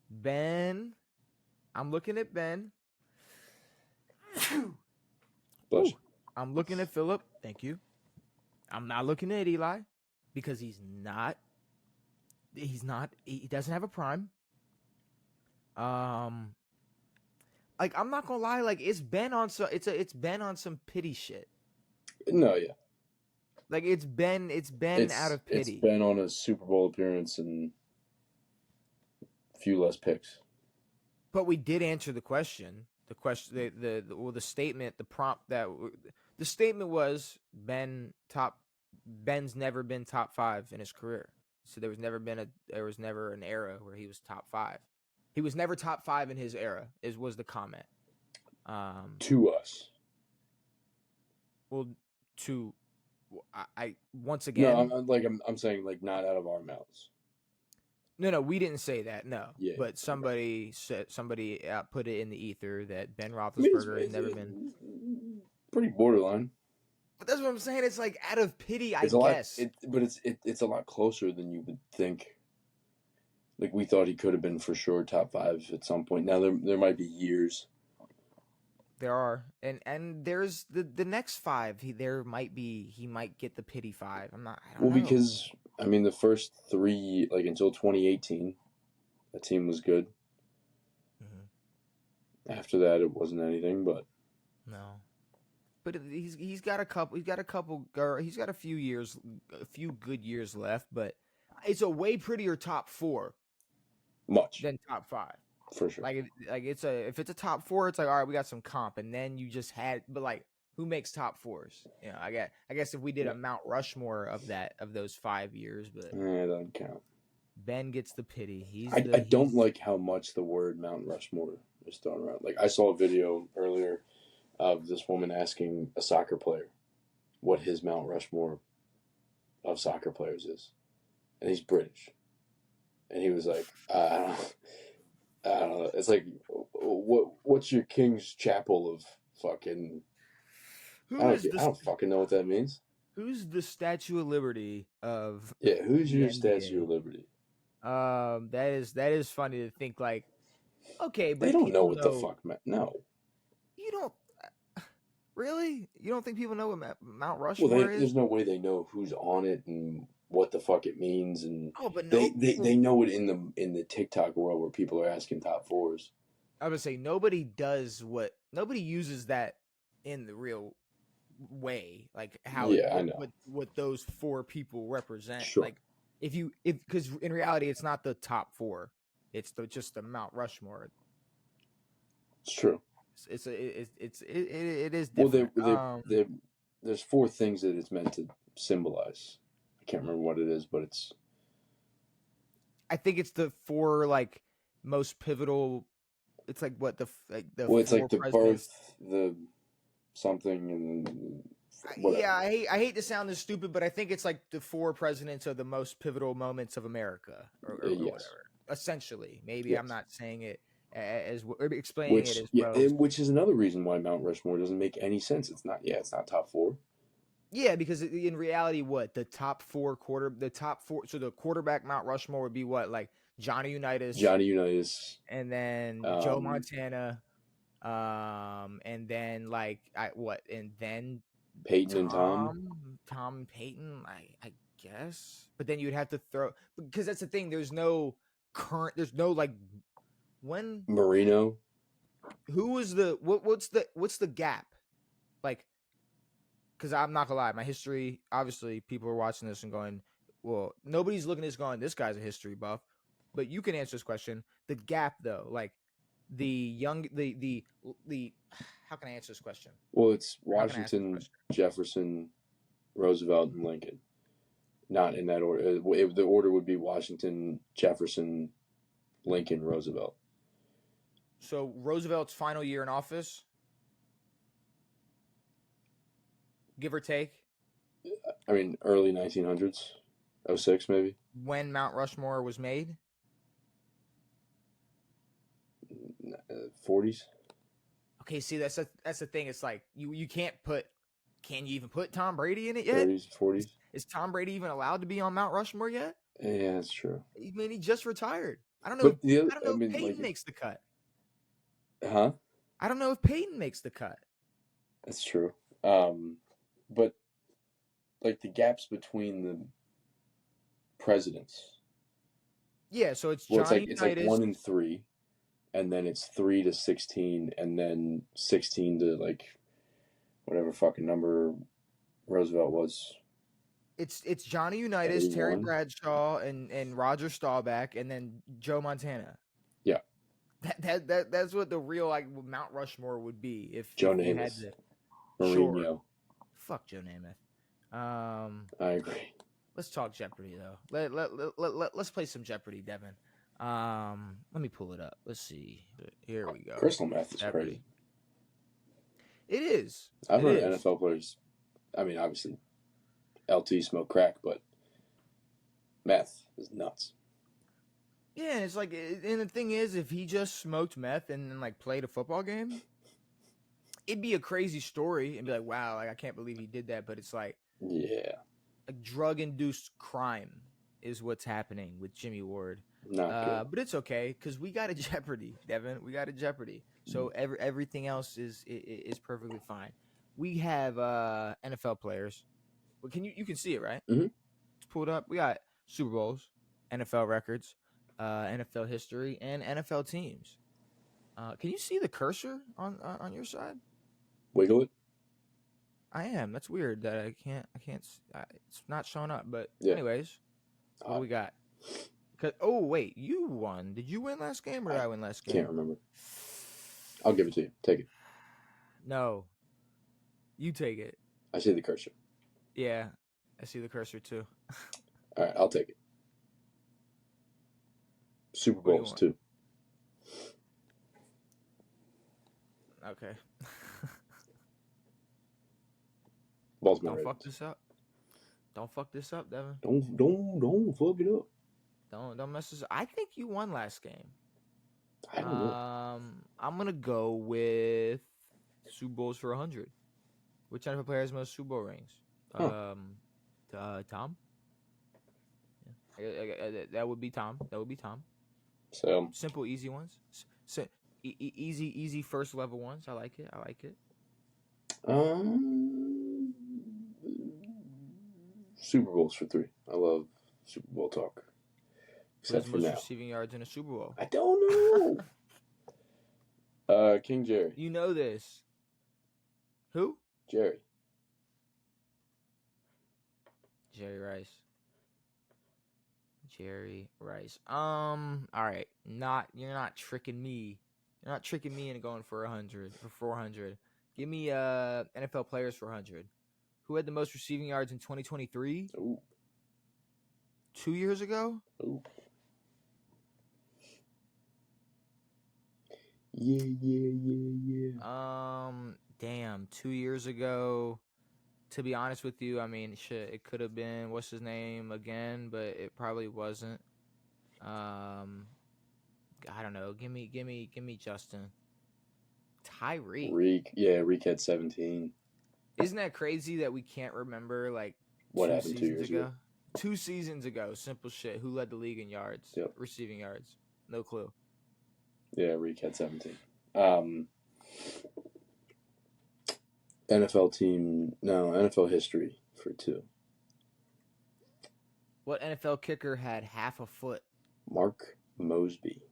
Ben. I'm looking at Ben. Bless you. I'm looking at Phillip. Thank you. I'm not looking at Eli because he doesn't have a prime. Like, I'm not gonna lie, like, it's Ben on some pity shit. No, yeah. Like it's been out of It's pity. been on a Super Bowl appearance and a few less picks. But we did answer the question. The question, the statement, the prompt the statement was Ben's never been top 5 in his career. So there was never an era where he was top 5. He was never top 5 in his era. Was the comment. To us. Well, I once again. No, I'm saying like not out of our mouths. No, we didn't say that. No, Yeah, but somebody put it in the ether that Ben I mean, Roethlisberger has never been. Pretty borderline. But that's what I'm saying. It's like out of pity, I guess. guess. But it's a lot closer than you would think. Like we thought he could have been for sure top 5 at some point. Now there might be years. There are, and there's the next 5. He might get the pity 5. I don't know. Because I mean the first 3 like until 2018, that team was good. Mm-hmm. After that, it wasn't anything. But no. But he's got a few good years left. But it's a way prettier top 4, than top 5. For sure. Like if it's a top 4, it's like, all right, we got some comp, and then you just but like who makes top 4s? You know, I guess if we did a Mount Rushmore of those 5 years, but that doesn't count. Ben gets the pity. I don't like how much the word Mount Rushmore is thrown around. Like I saw a video earlier of this woman asking a soccer player what his Mount Rushmore of soccer players is, and he's British, and he was like, I don't know. It's like, what's your King's Chapel of fucking? I don't fucking know what that means. Who's the Statue of Liberty of? Yeah, who's your Statue of Liberty? That is funny to think like, okay, but they don't know what the fuck, man. No, you don't. Really? You don't think people know what Mount Rushmore is? There's no way they know who's on it and what the fuck it means, and but they know it in the TikTok world where people are asking top 4s. I would say nobody uses that in the real way, like how I know what those 4 people represent. Sure. Like because in reality it's not the top 4, it's just the Mount Rushmore. It's true. It is different. Well, there's 4 things that it's meant to symbolize. I can't remember what it is, but I think it's the 4 like most pivotal. It's like what the well, it's like the presidents. Birth, the something, and whatever. Yeah, I hate to sound this stupid, but I think it's like the 4 presidents of the most pivotal moments of America, or whatever. Essentially, maybe I'm not saying it as explaining it as well. Which is another reason why Mount Rushmore doesn't make any sense. It's not top 4. Yeah, because in reality, what the top 4 so the quarterback Mount Rushmore would be what, like Johnny Unitas, and then Joe Montana, and then and then Peyton and Tom and Peyton, I guess. But then you'd have to throw, because that's the thing. There's no like when Marino. Who was what's the gap, like? Because I'm not gonna lie, my history, obviously people are watching this and going, well, nobody's looking at this going, this guy's a history buff. But you can answer this question. The gap though, like the how can I answer this question? Well, it's Washington, Jefferson, Roosevelt, and Lincoln. Not in that order. The order would be Washington, Jefferson, Lincoln, Roosevelt. So Roosevelt's final year in office, give or take? I mean, early 1900s, 06 maybe. When Mount Rushmore was made? 40s. Okay, see, that's the thing. It's like you can't put. Can you even put Tom Brady in it yet? 30s, 40s. Is Tom Brady even allowed to be on Mount Rushmore yet? Yeah, that's true. I mean, he just retired. I don't know. If Peyton makes the cut. Huh? I don't know if Peyton makes the cut. That's true. But like the gaps between the presidents. Yeah, so it's Johnny it's like 1 and 3, and then it's 3 to 16, and then 16 to like whatever fucking number Roosevelt was. It's Johnny Unitas, Terry 81. Bradshaw, and Roger Staubach, and then Joe Montana. Yeah. That's what the real like Mount Rushmore would be if Joe you had Namath. to. Mourinho. Sure. Fuck Joe Namath. I agree. Let's talk Jeopardy though. Let's play some Jeopardy, Devin. Let me pull it up. Let's see. Here we go. Crystal meth is Jeopardy. crazy. It is. I've It heard is. NFL players. I mean, obviously, LT smoke crack, but meth is nuts. Yeah, it's like, and the thing is, if he just smoked meth and then like played a football game, it'd be a crazy story and be like, wow, like I can't believe he did that. But it's like Yeah, a drug-induced crime is what's happening with Jimmie Ward. not good. But it's okay because we got a Jeopardy, Devin. We got a Jeopardy. So everything else is perfectly fine. We have NFL players. Well, you can see it, right? Mhm. Let's pull it up. We got Super Bowls, NFL records, NFL history, and NFL teams. Can you see the cursor on your side? Wiggle it. I am. That's weird that I can't. It's not showing up. But Yeah. anyways, what do we got? Oh wait, you won. Did you win last game or did I win last game? Can't remember. I'll give it to you. Take it. No, you take it. I see the cursor. Yeah, I see the cursor too. All right, I'll take it. Super What do you Bowls want? 2. Okay. Baltimore Don't Ravens. fuck this up. Don't fuck this up, Devin. Don't fuck it up. Don't mess this up. I think you won last game. I don't know. I'm gonna go with Super Bowls for 100. Which NFL player has most Super Bowl rings? Huh. Tom. Yeah. That would be Tom. So Simple, easy ones. Easy first level ones. I like it. Super Bowls for 3. I love Super Bowl talk. Who has Except for most now. receiving yards in a Super Bowl? I don't know. King Jerry. You know this. Who? Jerry. Jerry Rice. All right. You're not tricking me. You're not tricking me into going for 100 for 400. Give me NFL players for 100. Who had the most receiving yards in 2023? Ooh. 2 years ago? Ooh. Yeah. Damn, 2 years ago. To be honest with you, I mean, shit, it could have been what's his name again, but it probably wasn't. I don't know. Give me Justin. Tyreek. Reek had 17. Isn't that crazy that we can't remember like What 2 happened 2 seasons years ago? ago? 2 seasons ago, simple shit. Who led the league in yards? Yep. Receiving yards. No clue. Yeah, Reek had 17. NFL history for 2. What NFL kicker had half a foot? Mark Mosby.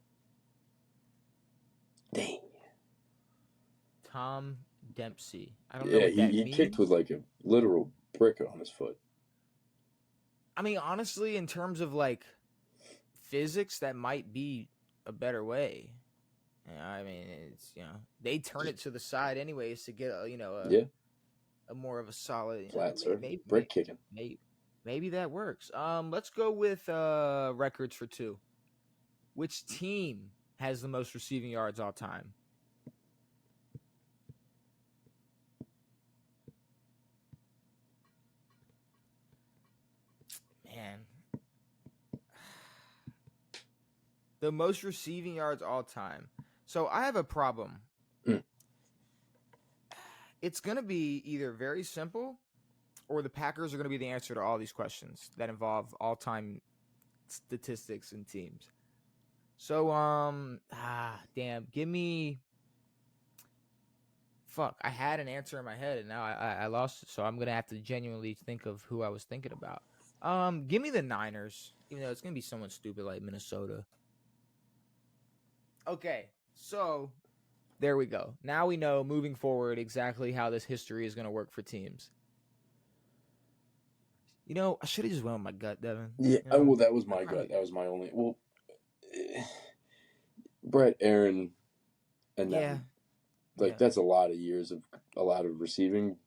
Dang. Tom Dempsey. I don't know Yeah, what that he means. kicked with like a literal brick on his foot. I mean, honestly, in terms of like physics, that might be a better way. I mean, it's they turn it to the side anyways to get a more of a solid Flat surface. Brick kicking. Maybe that works. Let's go with records for 2. Which team has the most receiving yards all time? Man. The most receiving yards all time. So I have a problem. It's going to be either very simple or the Packers are going to be the answer to all these questions that involve all-time statistics and teams. So, damn, give me... Fuck, I had an answer in my head and now I lost it, so I'm going to have to genuinely think of who I was thinking about. Give me the Niners, even though it's going to be someone stupid like Minnesota. Okay, so there we go. Now we know moving forward exactly how this history is going to work for teams. You know, I should have just went with my gut, Devin. Yeah, You know? well, that was my gut. That was my only. Well, Brett, Aaron, and Yeah. them. Like Yeah. that's a lot of years of a lot of receiving,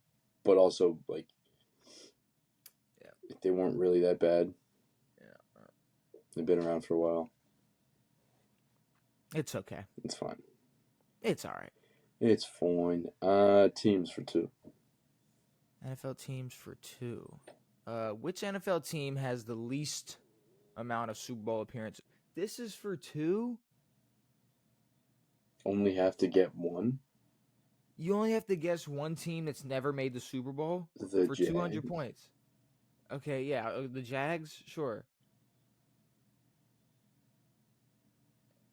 but also like they weren't really that bad. Yeah. They've been around for a while. It's okay. It's fine. It's all right. It's fine. Teams for 2. NFL teams for 2. Which NFL team has the least amount of Super Bowl appearances? This is for 2? Only have to get one. You only have to guess one team that's never made the Super Bowl The for Jags. 200 points. Okay, yeah, the Jags, sure.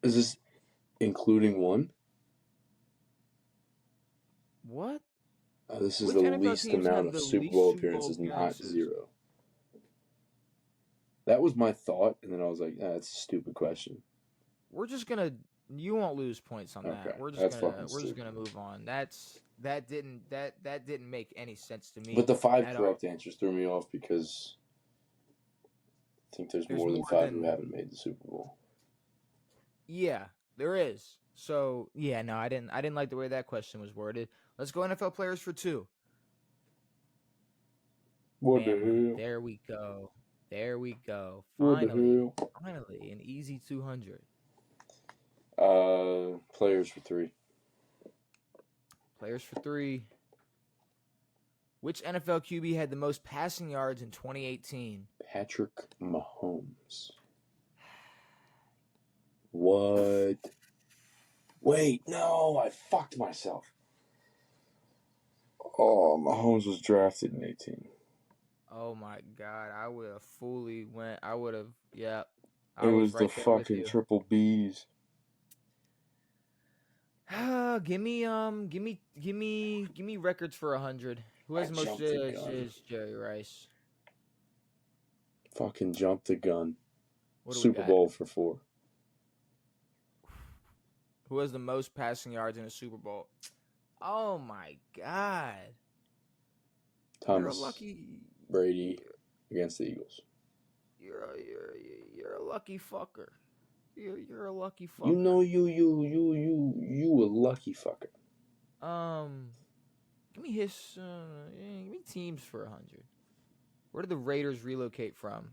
Is this including one? What? This is Which the NFL least teams amount have of the Super least Bowl Super Bowl appearances, not appearances? 0. That was my thought, and then I was like, that's a stupid question. We're just gonna. You won't lose points on that. Okay, We're that's just fucking gonna move on. That didn't make any sense to me. But the 5 at correct all. answers threw me off because I think there's There's more than more 5 than- who haven't made the Super Bowl. Yeah, there is. So yeah, no, I didn't like the way that question was worded. Let's go NFL players for 2. What the Bama. hell? There we go. There we go. What the Finally, hell? finally, an easy 200. Players for 3. Players for 3. Which NFL QB had the most passing yards in 2018? Patrick Mahomes. What? Wait, no, I fucked myself. Oh, Mahomes was drafted in 18. Oh my God! I would have fully went. I would have. Yeah. It was the fucking triple B's. Give me records for 100. Who has the most? jumped the gun. Is Jerry Rice. Fucking jumped the gun. What do we Super got? Bowl for 4. Who has the most passing yards in a Super Bowl? Oh my God! Thomas You're a lucky. Brady against the Eagles. You're a lucky fucker. You're a lucky fucker. You know you a lucky fucker. Give me give me teams for 100. Where did the Raiders relocate from?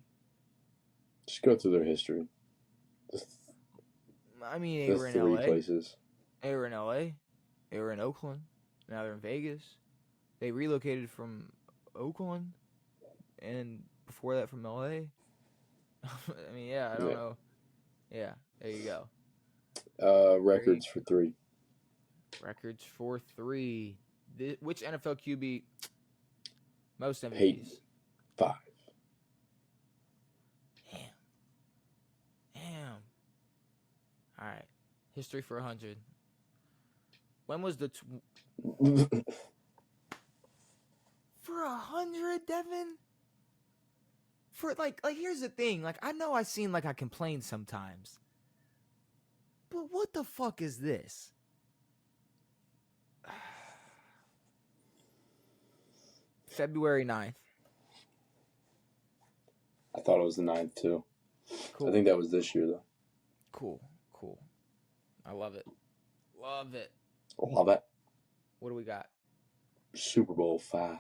Just go through their history. I mean, they The were in 3 LA. places. They were in LA. They were in Oakland. Now they're in Vegas. They relocated from Oakland, and before that from LA. I mean, yeah, I don't know. Yeah, there you go. Records for 3. Records for 3. Which NFL QB most MVPs? Peyton. 5. Damn. All right. History for 100. When was the for 100, Devin? For like here's the thing. Like I know I seem like I complain sometimes. But what the fuck is this? February 9th. I thought it was the 9th too. Cool. I think that was this year though. Cool. I love it. Love it. Love it. What do we got? Super Bowl 5.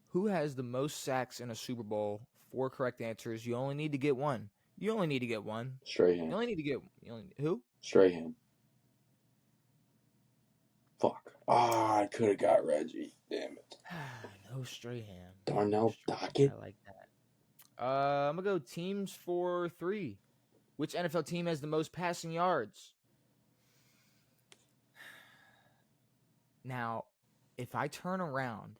Who has the most sacks in a Super Bowl? 4 correct answers. You only need to get one. Strahan. You only need to get who? Strahan. Fuck. I could have got Reggie. Damn it. No Strahan. Darnell Dockett. I like that. I'm gonna go teams for 3. Which NFL team has the most passing yards? Now, if I turn around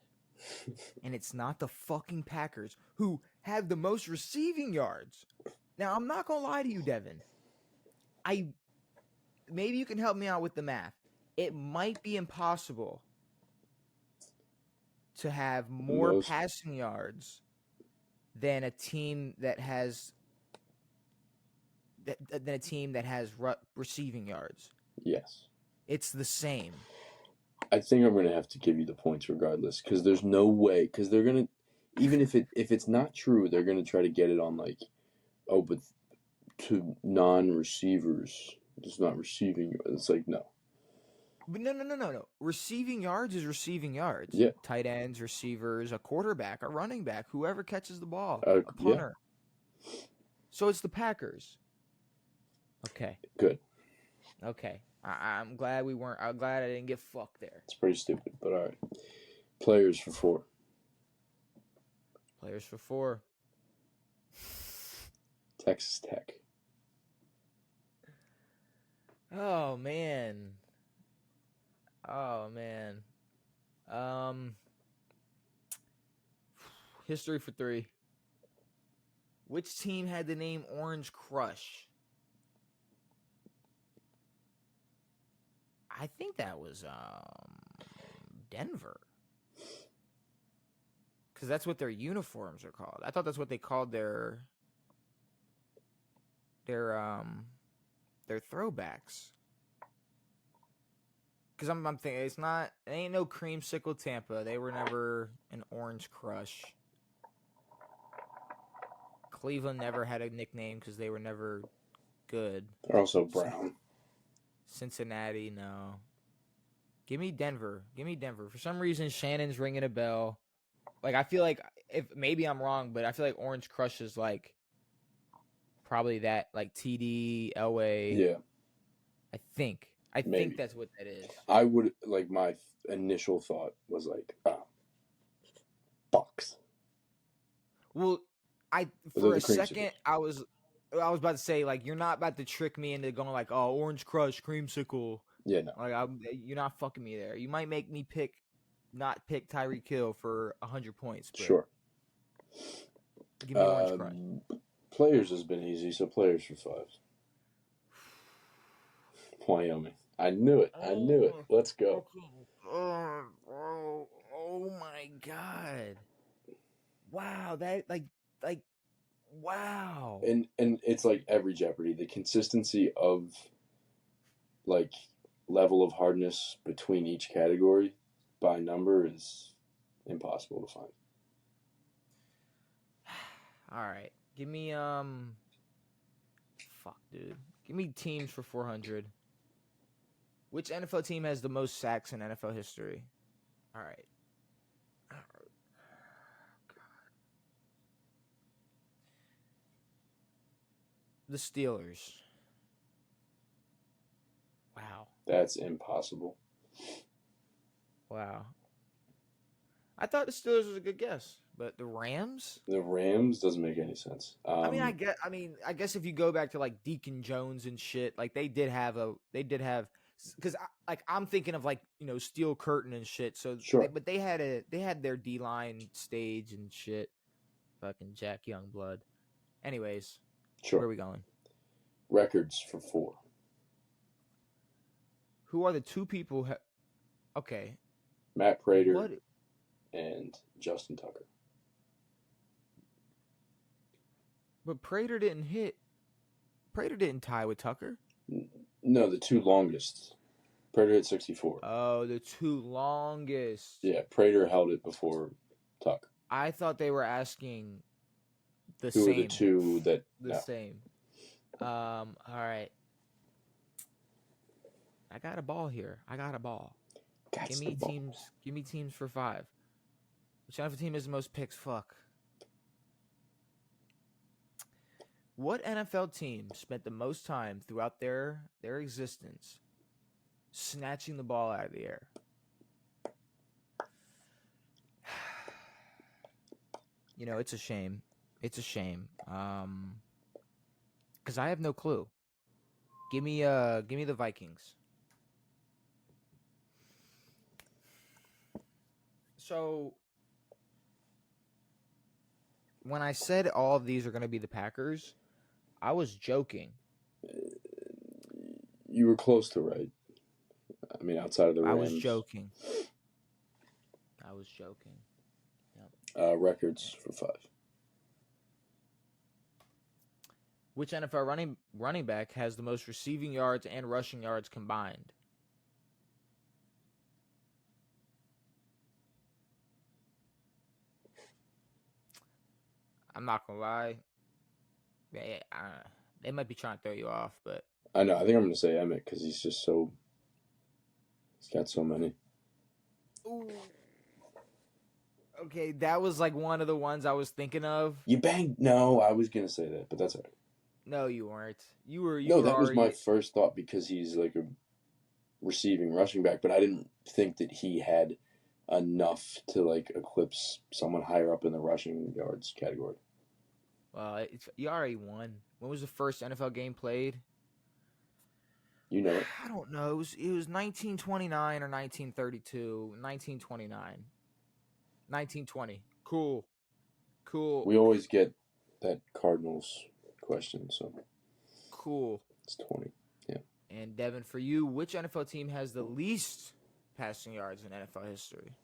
and it's not the fucking Packers who have the most receiving yards. Now, I'm not going to lie to you, Devin. Maybe you can help me out with the math. It might be impossible to have more passing yards than a team that has receiving yards. Yes. It's the same. I think I'm gonna have to give you the points regardless, because there's no way. Because they're gonna, even if it's not true, they're gonna try to get it on like, oh, but to non-receivers, it's not receiving. It's like no. But no. Receiving yards is receiving yards. Yeah. Tight ends, receivers, a quarterback, a running back, whoever catches the ball, Yeah. a punter. So it's the Packers. Okay. Good. Okay. I'm glad we weren't. I'm glad I didn't get fucked there. It's pretty stupid, but all right. Players for 4. Players for 4. Texas Tech. Oh man. History for 3. Which team had the name Orange Crush? I think that was Denver. Because that's what their uniforms are called. I thought that's what they called their throwbacks. Because I'm thinking it ain't no creamsicle Tampa. They were never an Orange Crush. Cleveland never had a nickname because they were never good. They're also brown. Cincinnati, no. Give me Denver. For some reason, Shannon's ringing a bell. Like, I feel like, if maybe I'm wrong, but I feel like Orange Crush is like probably that, like TD, Elway. Yeah. I think that's what that is. I would, like, my initial thought was like, Bucks. Well, for a second, I was about to say, like, you're not about to trick me into going like, oh, Orange Crush, creamsicle. Yeah, no. Like, you're not fucking me there. You might make me not pick Tyreek Hill for 100 points. But sure. Give me Orange Crush. Players has been easy, so players for 5. Wyoming. I knew it. Let's go. Oh my God. Wow, that like wow. And it's like every Jeopardy, the consistency of like level of hardness between each category by number is impossible to find. All right. Give me fuck, dude. Give me teams for 400. Which NFL team has the most sacks in NFL history? All right. God. The Steelers. Wow. That's impossible. Wow. I thought the Steelers was a good guess, but the Rams? The Rams doesn't make any sense. I guess if you go back to like Deacon Jones and shit, like they did have because I'm thinking of like, you know, Steel Curtain and shit. So sure. But they had their D-line stage and shit. Fucking Jack Youngblood. Anyways, sure. Where are we going? Records for 4. Who are the 2 people? Okay. Matt Prater and Justin Tucker. But Prater didn't tie with Tucker. No, the 2 longest. Prater hit 64. Oh, the 2 longest. Yeah, Prater held it before Tucker. I thought they were asking the Who same. are the 2 that... The same. All right. I got a ball here. Give me teams for 5. Which NFL team has the most picks? Fuck. What NFL team spent the most time throughout their existence snatching the ball out of the air? You know, it's a shame. Because I have no clue. Give me the Vikings. So when I said all of these are going to be the Packers, I was joking. You were close to right. I mean, outside of the Rams. I was joking. Yep. Records for 5. Which NFL running back has the most receiving yards and rushing yards combined? I'm not gonna lie. They might be trying to throw you off, but I know. I think I'm going to say Emmett because he's just so. He's got so many. ooh. Okay, that was like one of the ones I was thinking of. You banged. No, I was going to say that, but that's all right. No, you weren't. You were That was already... my first thought because he's like a receiving rushing back, but I didn't think that he had enough to like eclipse someone higher up in the rushing yards category. Well, you already won. When was the first NFL game played? You know it. I don't know. It was 1929 or 1932. 1929. 1920. Cool. We always get that Cardinals question, so Cool. it's 20. Yeah. And Devin, for you, which NFL team has the least passing yards in NFL history?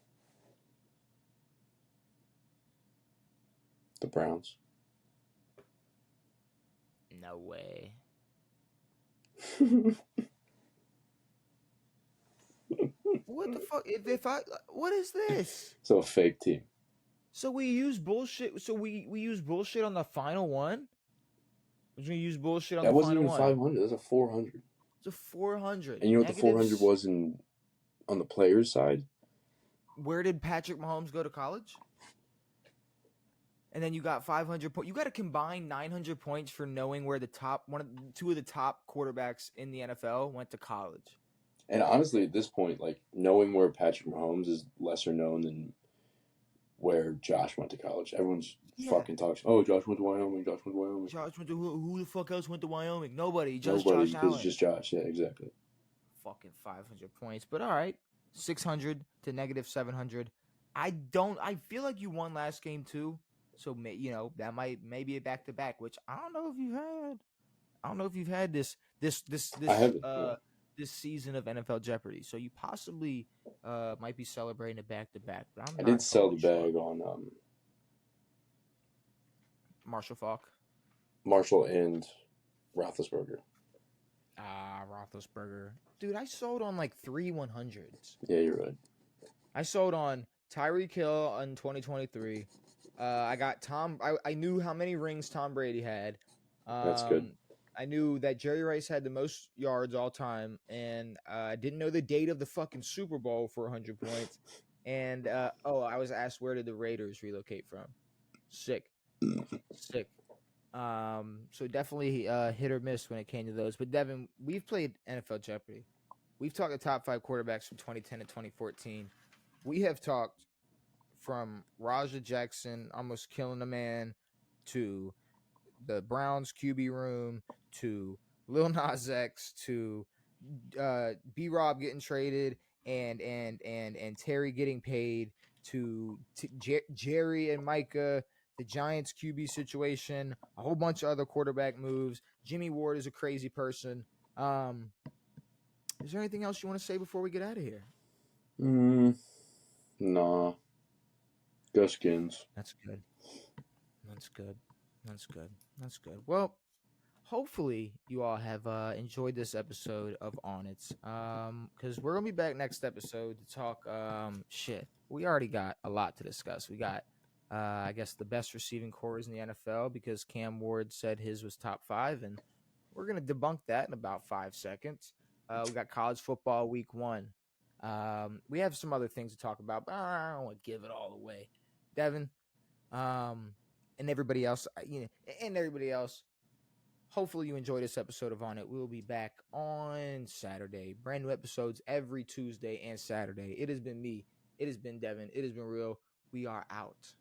The Browns. No way. What the fuck? What is this? So a fake team. So we use bullshit. So we use bullshit on the final one. We're gonna use bullshit on That the wasn't final even one. 500. That was a 400. It's a 400. And you know what the 400 was on the players' side? Where did Patrick Mahomes go to college? And then you got 500 points. You got to combine 900 points for knowing where two of the top quarterbacks in the NFL went to college. And honestly, at this point, like knowing where Patrick Mahomes is lesser known than where Josh went to college. Everyone's fucking talks. Oh, Josh went to Wyoming. Josh went to Wyoming. Josh went to who the fuck else went to Wyoming? Nobody. Nobody, Josh Allen. It's just Josh. Yeah, exactly. Fucking 500 points. But all right, 600 to negative 700. I feel like you won last game too. So that may be a back to back, which I don't know if you've had. I don't know if you've had this I haven't, this season of NFL Jeopardy. So you possibly might be celebrating a back to back. But I did sell the bag on Marshall Faulk. Marshall and Roethlisberger. Roethlisberger. Dude, I sold on like 3 100s. Yeah, you're right. I sold on Tyreek Hill in 2023. I got Tom. I knew how many rings Tom Brady had. That's good. I knew that Jerry Rice had the most yards all time, and I didn't know the date of the fucking Super Bowl for 100 points. And I was asked where did the Raiders relocate from? Sick. So definitely hit or miss when it came to those. But Devin, we've played NFL Jeopardy. We've talked the top 5 quarterbacks from 2010 to 2014. We have talked from Raja Jackson almost killing a man to the Browns QB room to Lil Nas X to B-Rob getting traded and Terry getting paid to Jerry and Micah, the Giants QB situation, a whole bunch of other quarterback moves. Jimmie Ward is a crazy person. Is there anything else you want to say before we get out of here? Nah. Go Skins. That's good. Well, hopefully you all have enjoyed this episode of On It. Because we're going to be back next episode to talk shit. We already got a lot to discuss. We got, I guess, the best receiving corps in the NFL because Cam Ward said his was top 5, and we're going to debunk that in about 5 seconds. We got college football week 1. We have some other things to talk about, but I don't want to give it all away. Devin, and everybody else, hopefully you enjoyed this episode of On It. We'll be back on Saturday. Brand new episodes every Tuesday and Saturday. It has been me. It has been Devin. It has been real. We are out.